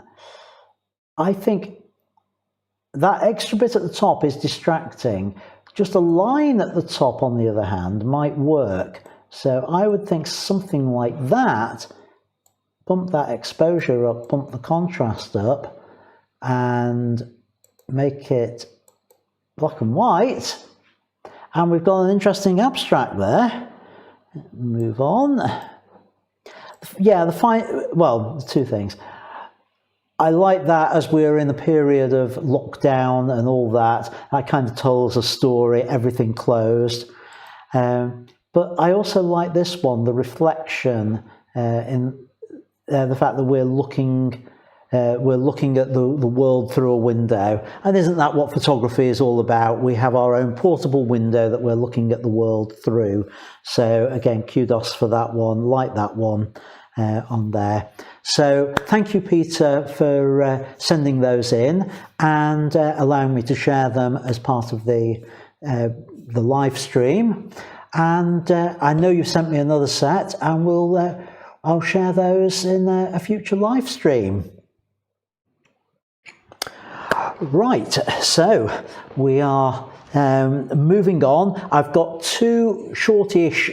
I think that extra bit at the top is distracting. Just a line at the top, on the other hand, might work. So I would think something like that, bump that exposure up, bump the contrast up, and make it black and white. And we've got an interesting abstract there. Move on. Yeah, well, two things. I like that as we're in a period of lockdown and all that. That kind of tells a story, everything closed. But I also like this one, the reflection in the fact that we're looking at the world through a window. And isn't that what photography is all about? We have our own portable window that we're looking at the world through. So again, kudos for that one, like that one on there. So thank you, Peter, for sending those in and allowing me to share them as part of the live stream. And I know you've sent me another set, and I'll share those in a future live stream. Right, so we are Moving on, I've got two shortish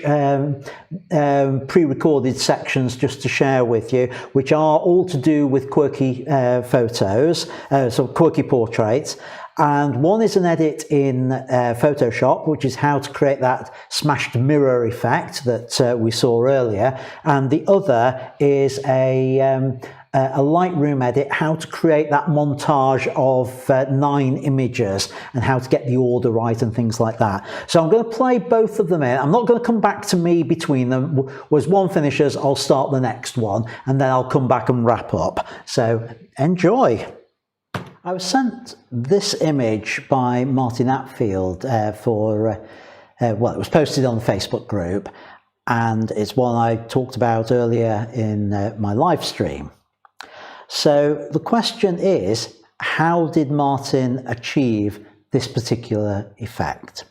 pre-recorded sections just to share with you, which are all to do with Quirky photos, so Quirky portraits. And one is an edit in Photoshop, which is how to create that smashed mirror effect that we saw earlier. And the other is a Lightroom edit, how to create that montage of 9 images and how to get the order right and things like that. So I'm going to play both of them in. I'm not going to come back to me between them. As one finishes, I'll start the next one and then I'll come back and wrap up. So enjoy. I was sent this image by Martin Atfield well, it was posted on the Facebook group, and it's one I talked about earlier in my live stream. So the question is, how did Martin achieve this particular effect?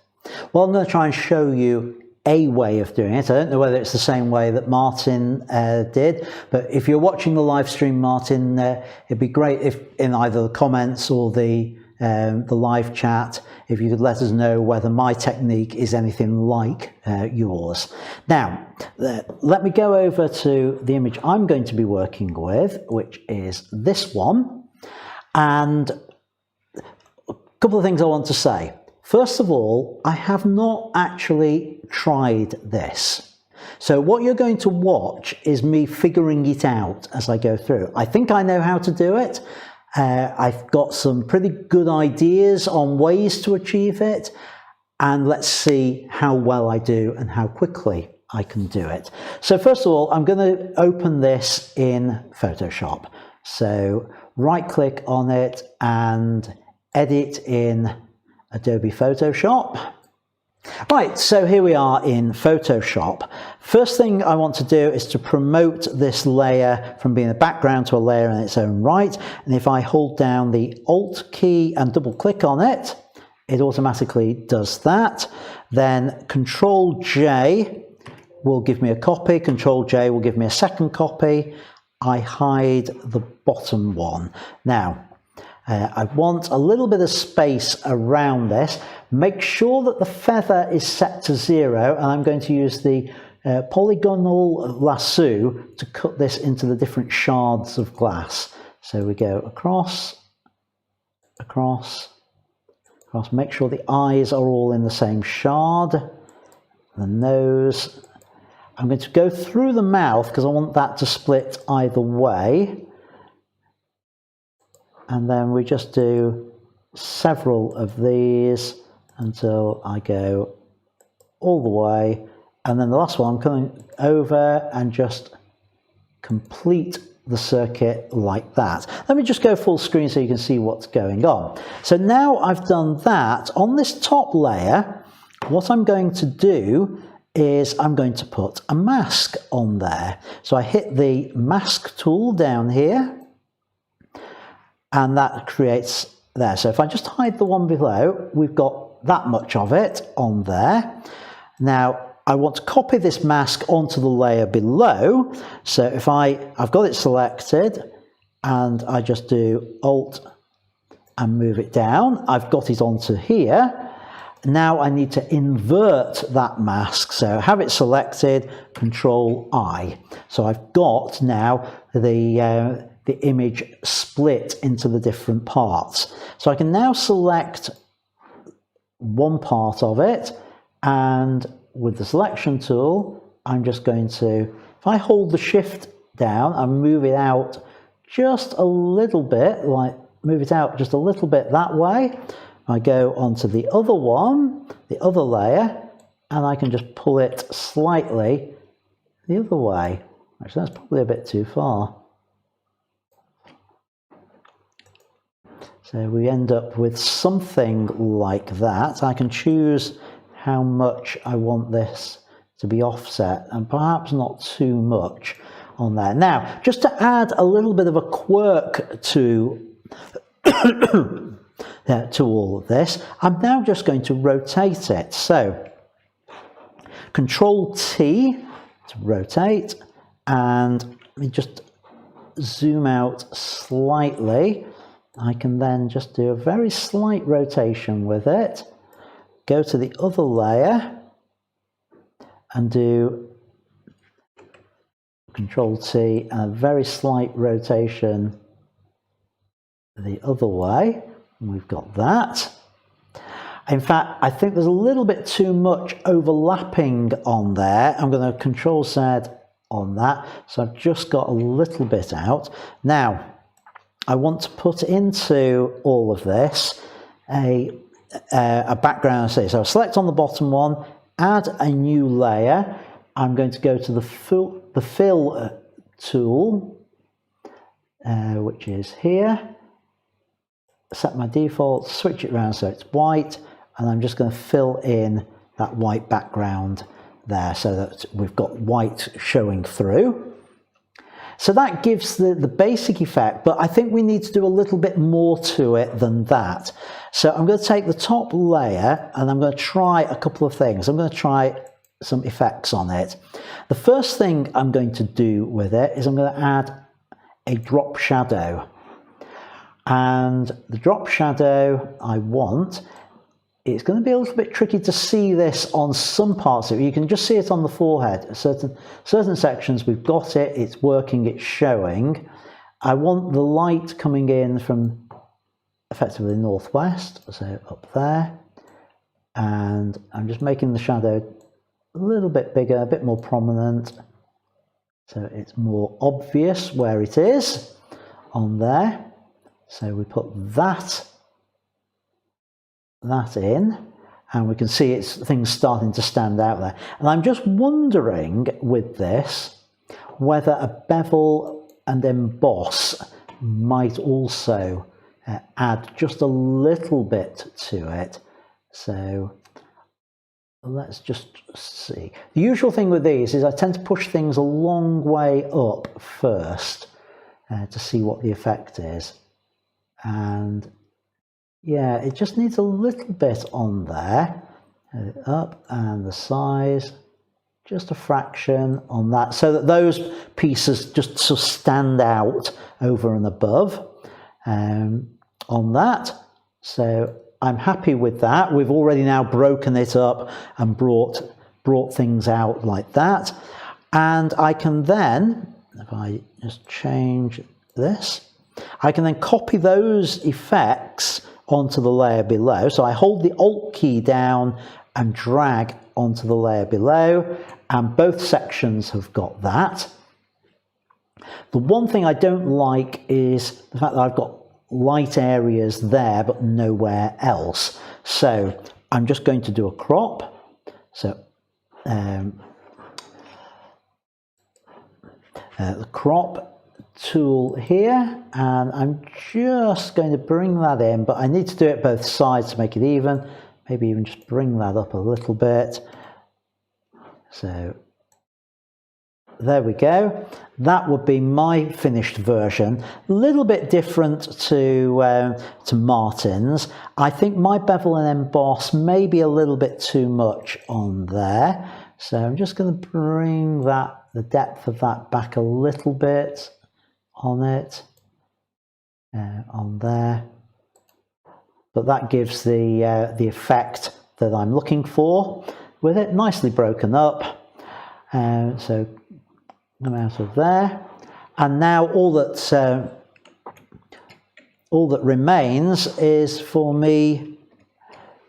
Well, I'm going to try and show you a way of doing it. I don't know whether it's the same way that Martin did, but if you're watching the live stream, Martin, it'd be great if in either the comments or the live chat, if you could let us know whether my technique is anything like yours. Now, let me go over to the image I'm going to be working with, which is this one. And a couple of things I want to say. First of all, I have not actually tried this. So what you're going to watch is me figuring it out as I go through. I think I know how to do it. I've got some pretty good ideas on ways to achieve it. And let's see how well I do and how quickly I can do it. So first of all, I'm going to open this in Photoshop. So right click on it and edit in Adobe Photoshop. Right, so here we are in Photoshop. First thing I want to do is to promote this layer from being a background to a layer in its own right. And if I hold down the Alt key and double click on it, it automatically does that. Then Control J will give me a copy. Control J will give me a second copy. I hide the bottom one. Now, I want a little bit of space around this. Make sure that the feather is set to 0, and I'm going to use the polygonal lasso to cut this into the different shards of glass. So we go across, across, across. Make sure the eyes are all in the same shard, the nose. I'm going to go through the mouth because I want that to split either way. And then we just do several of these until I go all the way. And then the last one, I'm coming over and just complete the circuit like that. Let me just go full screen so you can see what's going on. So now I've done that, on this top layer, what I'm going to do is I'm going to put a mask on there. So I hit the mask tool down here, and that creates there. So if I just hide the one below, we've got that much of it on there. Now I want to copy this mask onto the layer below. So if I've got it selected and I just do Alt and move it down, I've got it onto here. Now I need to invert that mask. So have it selected, Control I. So I've got now the image split into the different parts. So I can now select one part of it, and with the selection tool, I'm just going to, if I hold the shift down and move it out just a little bit, like move it out just a little bit that way, I go onto the other one, the other layer, and I can just pull it slightly the other way. Actually, that's probably a bit too far. So we end up with something like that. I can choose how much I want this to be offset, and perhaps not too much on there. Now, just to add a little bit of a quirk to all of this, I'm now just going to rotate it. So Control T to rotate, and let me just zoom out slightly. I can then just do a very slight rotation with it, go to the other layer and do Control T and a very slight rotation the other way. And we've got that. In fact, I think there's a little bit too much overlapping on there. I'm going to Control Z on that. So I've just got a little bit out. Now, I want to put into all of this a background. So I'll select on the bottom one, add a new layer. I'm going to go to the fill tool, which is here. Set my default, switch it around so it's white, and I'm just going to fill in that white background there so that we've got white showing through. So that gives the basic effect, but I think we need to do a little bit more to it than that. So I'm going to take the top layer and I'm going to try a couple of things. I'm going to try some effects on it. The first thing I'm going to do with it is I'm going to add a drop shadow. And the drop shadow I want, it's going to be a little bit tricky to see this on some parts of it. You can just see it on the forehead. Certain sections we've got it, it's working, it's showing. I want the light coming in from effectively northwest, so up there. And I'm just making the shadow a little bit bigger, a bit more prominent, so it's more obvious where it is on there. So we put that in, and we can see it's things starting to stand out there. And I'm just wondering with this whether a bevel and emboss might also add just a little bit to it. So let's just see. The usual thing with these is I tend to push things a long way up first to see what the effect is. And yeah, it just needs a little bit on there, up, and the size, just a fraction on that, so that those pieces just sort of stand out over and above on that. So I'm happy with that. We've already now broken it up and brought things out like that. And I can then, if I just change this, I can then copy those effects onto the layer below. So I hold the Alt key down and drag onto the layer below, and both sections have got that. The one thing I don't like is the fact that I've got light areas there but nowhere else. So I'm just going to do a crop. So the crop tool here, and I'm just going to bring that in, but I need to do it both sides to make it even, maybe even just bring that up a little bit. So there we go. That would be my finished version. A little bit different to Martin's. I think my bevel and emboss may be a little bit too much on there, so I'm just going to bring that, the depth of that, back a little bit on it, on there, but that gives the effect that I'm looking for with it, nicely broken up. So come out of there, and now all that remains is for me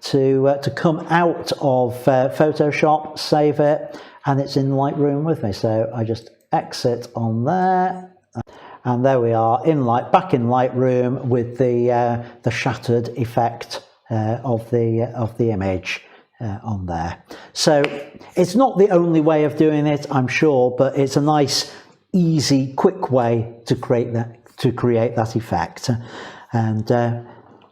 to come out of Photoshop, save it, and it's in Lightroom with me. So I just exit on there. And there we are, back in Lightroom with the shattered effect of the image on there. So it's not the only way of doing it, I'm sure, but it's a nice, easy, quick way to create that effect. And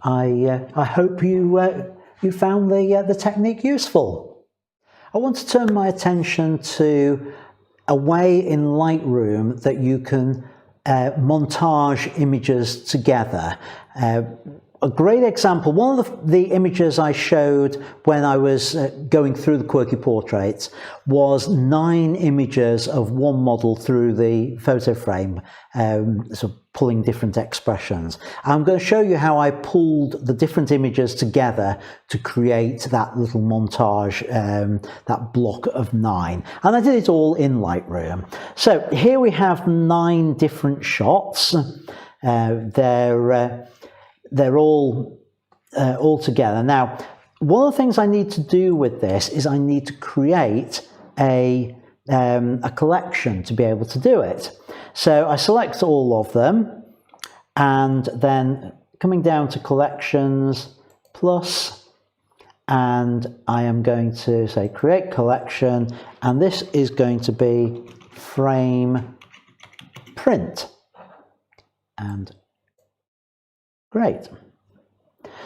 I hope you found the technique useful. I want to turn my attention to a way in Lightroom that you can montage images together. a great example, one of the images I showed when I was going through the Quirky portraits was 9 images of one model through the photo frame, sort of pulling different expressions. I'm going to show you how I pulled the different images together to create that little montage, that block of 9. And I did it all in Lightroom. So here we have 9 different shots. They're all together. Now, one of the things I need to do with this is I need to create a collection to be able to do it. So I select all of them, and then coming down to collections plus, and I am going to say create collection, and this is going to be frame print. And great.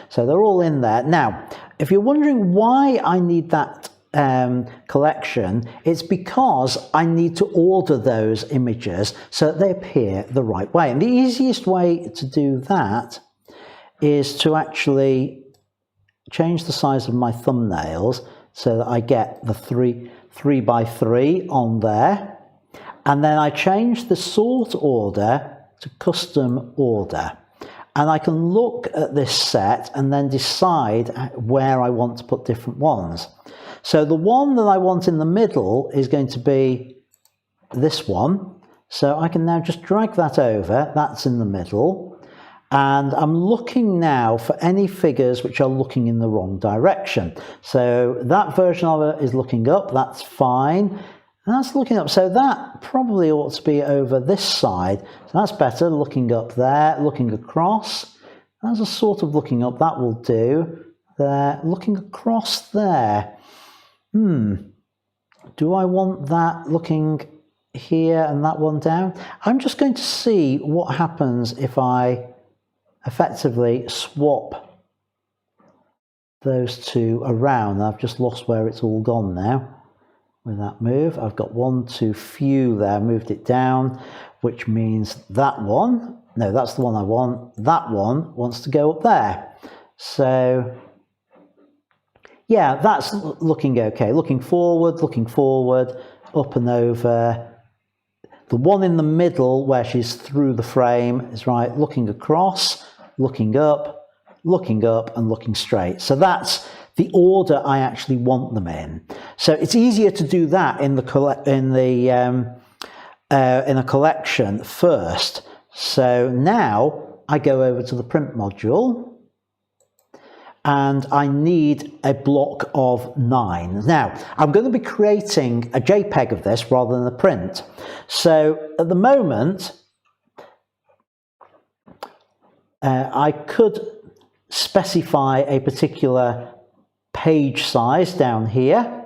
So they're all in there. Now, if you're wondering why I need that collection, it's because I need to order those images so that they appear the right way. And the easiest way to do that is to actually change the size of my thumbnails so that I get the 3 by 3 on there. And then I change the sort order to custom order. And I can look at this set and then decide where I want to put different ones. So the one that I want in the middle is going to be this one. So I can now just drag that over. That's in the middle. And I'm looking now for any figures which are looking in the wrong direction. So that version of it is looking up. That's fine. And that's looking up, so that probably ought to be over this side. So that's better, looking up there, looking across. That's a sort of looking up, that will do. There, looking across there. Do I want that looking here and that one down? I'm just going to see what happens if I effectively swap those two around. I've just lost where it's all gone now. With that move, I've got one too few there, moved it down, which means that one, no, that's the one I want, that one wants to go up there. So, yeah, that's looking okay. Looking forward, up and over. The one in the middle where she's through the frame is right, looking across, looking up, and looking straight. So that's the order I actually want them in. So it's easier to do that in a collection first. So now I go over to the print module, and I need a block of 9. Now I'm going to be creating a JPEG of this rather than a print. So at the moment, I could specify a particular page size down here,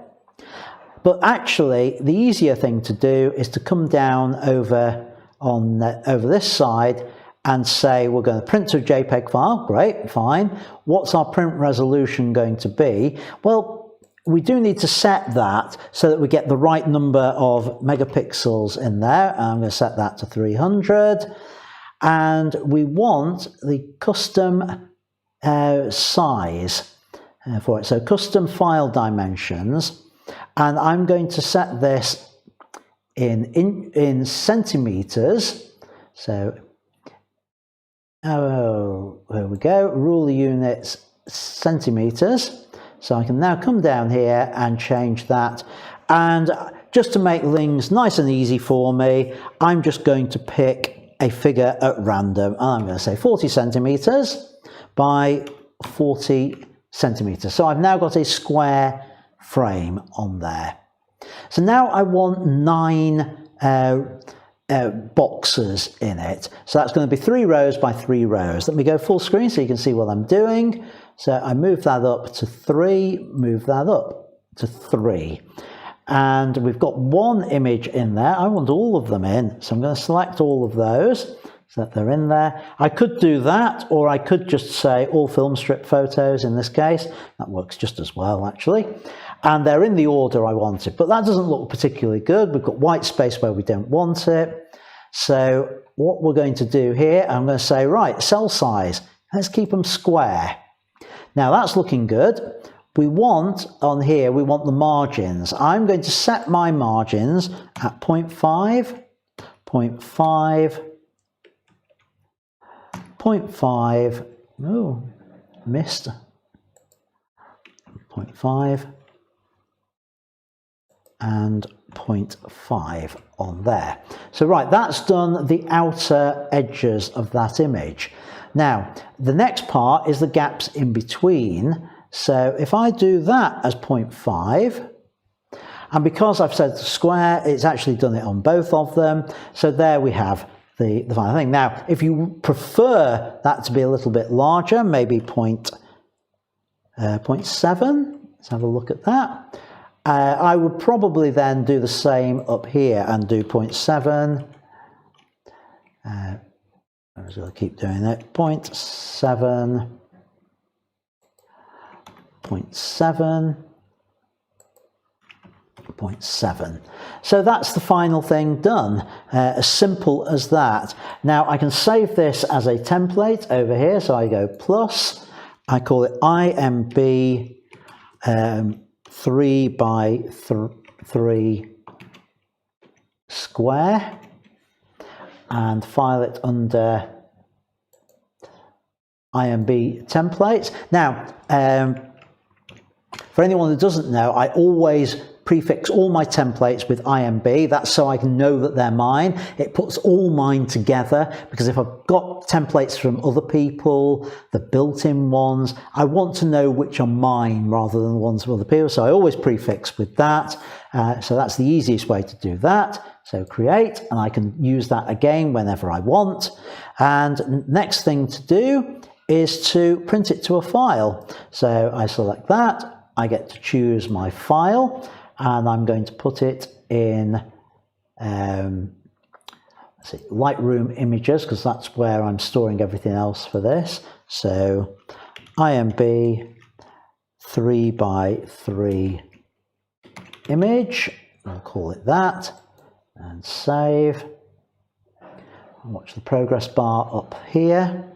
but actually the easier thing to do is to come down over this side and say we're going to print to a JPEG file. Great, fine. What's our print resolution going to be? Well, we do need to set that so that we get the right number of megapixels in there. I'm going to set that to 300, and we want the custom size for it. So custom file dimensions, and I'm going to set this in centimeters. So there we go, rule units centimeters. So I can now come down here and change that, and just to make things nice and easy for me, I'm just going to pick a figure at random, and I'm going to say 40 centimeters by 40 centimeters. So I've now got a square frame on there. So now I want 9 boxes in it. So that's going to be 3 rows by 3 rows. Let me go full screen so you can see what I'm doing. So I move that up to 3, move that up to 3. And we've got 1 image in there. I want all of them in. So I'm going to select all of those so that they're in there. I could do that, or I could just say all film strip photos in this case. That works just as well, actually. And they're in the order I want it, but that doesn't look particularly good. We've got white space where we don't want it. So what we're going to do here, I'm going to say, right, cell size Let's keep them square. Now that's looking good. We want on here, we want the margins. I'm going to set my margins at 0.5, 0.5, 0.5, oh, missed, 0.5 and 0.5 on there. So right, that's done the outer edges of that image. Now, the next part is the gaps in between. So if I do that as 0.5, and because I've said square, it's actually done it on both of them. So there we have the final thing. Now, if you prefer that to be a little bit larger, maybe 0.7, let's have a look at that. I would probably then do the same up here and do 0.7. I'm just going to keep doing it. 0.7, 0.7, 0.7. So that's the final thing done. As simple as that. Now I can save this as a template over here. So I go plus. I call it IMB 3 by 3 square, and file it under IMB templates. Now, for anyone who doesn't know, I always prefix all my templates with IMB. That's so I can know that they're mine. It puts all mine together, because if I've got templates from other people, the built-in ones, I want to know which are mine rather than the ones of other people. So I always prefix with that. So that's the easiest way to do that. So create, and I can use that again whenever I want. And next thing to do is to print it to a file. So I select that. I get to choose my file, and I'm going to put it in let's see, Lightroom images, because that's where I'm storing everything else for this. So IMB 3 by 3 image, I'll call it that, and save. Watch the progress bar up here.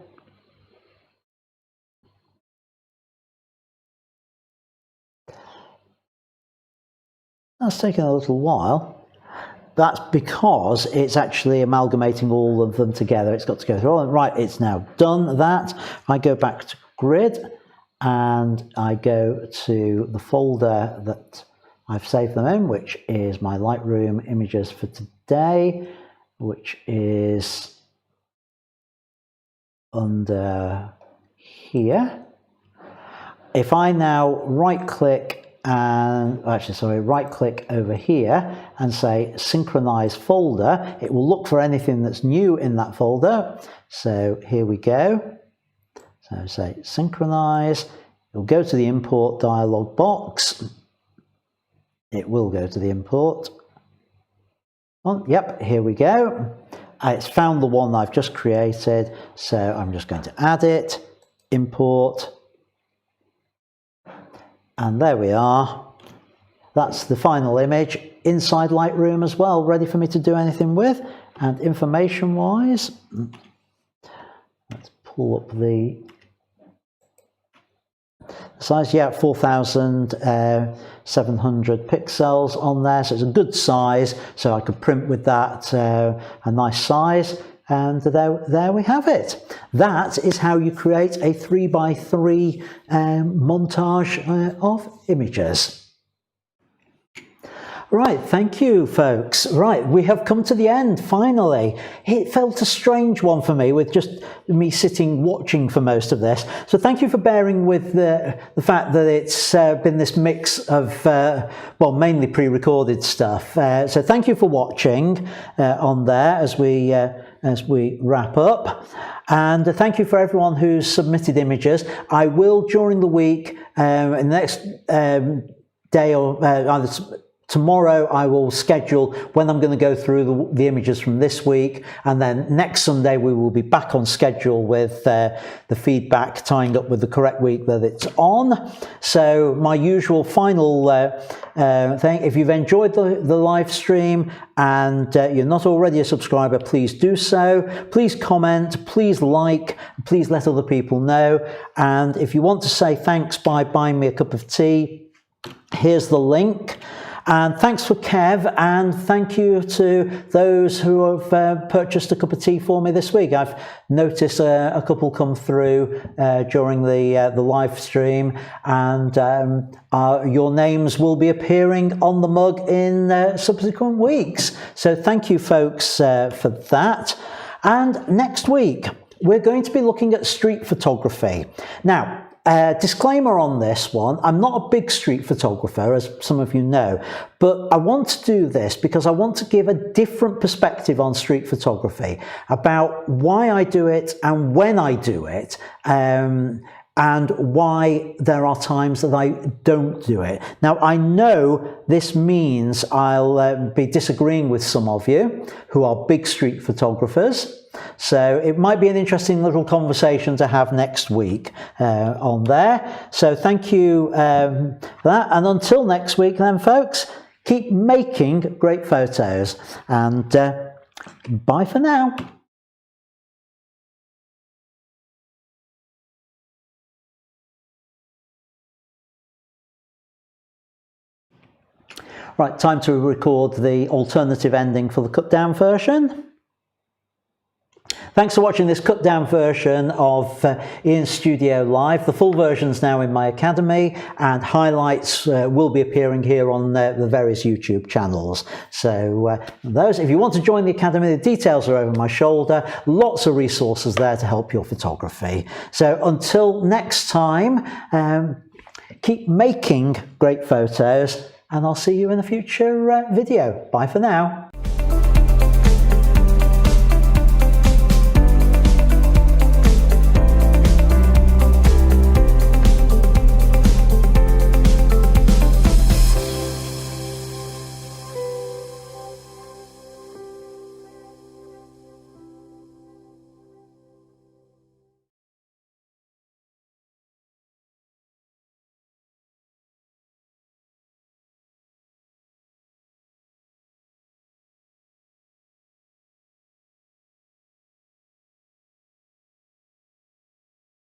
That's taken a little while. That's because it's actually amalgamating all of them together. It's got to go through all. Right, it's now done that. I go back to grid and I go to the folder that I've saved them in, which is my Lightroom images for today, which is under here. If I now right click and right click over here and say synchronize folder, it will look for anything that's new in that folder. So here we go. So say synchronize, it'll go to the import dialog box. It will go to the import. Oh, yep, here we go. It's found the one I've just created, so I'm just going to add it, import, and there we are. That's the final image inside Lightroom as well, ready for me to do anything with. And information wise, let's pull up the size. Yeah, 4,700 pixels on there, so it's a good size, so I could print with that, a nice size. And there we have it. That is how you create a 3 by 3 montage of images. Right, thank you, folks. Right, we have come to the end, finally. It felt a strange one for me, with just me sitting watching for most of this. So thank you for bearing with the fact that it's been this mix of, well, mainly pre-recorded stuff. So thank you for watching on there as we wrap up. And thank you for everyone who's submitted images. I will, during the week, in the next day or either tomorrow I will schedule when I'm going to go through the images from this week, and then next Sunday we will be back on schedule with the feedback tying up with the correct week that it's on. So my usual final thing, if you've enjoyed the live stream and you're not already a subscriber, please do so. Please comment, please like, please let other people know. And if you want to say thanks by buying me a cup of tea, here's the link. And thanks for Kev, and thank you to those who have purchased a cup of tea for me this week. I've noticed a couple come through during the live stream, and your names will be appearing on the mug in subsequent weeks. So thank you, folks, for that. And next week, we're going to be looking at street photography. Now, disclaimer on this one, I'm not a big street photographer, as some of you know, but I want to do this because I want to give a different perspective on street photography, about why I do it and when I do it, and why there are times that I don't do it. Now, I know this means I'll be disagreeing with some of you who are big street photographers. So it might be an interesting little conversation to have next week on there. So thank you for that. And until next week then, folks, keep making great photos, and bye for now. Right, time to record the alternative ending for the cut down version. Thanks for watching this cut down version of Ian's Studio Live. The full version's now in my Academy, and highlights will be appearing here on the various YouTube channels. So those, if you want to join the Academy, the details are over my shoulder. Lots of resources there to help your photography. So until next time, keep making great photos, and I'll see you in a future video. Bye for now.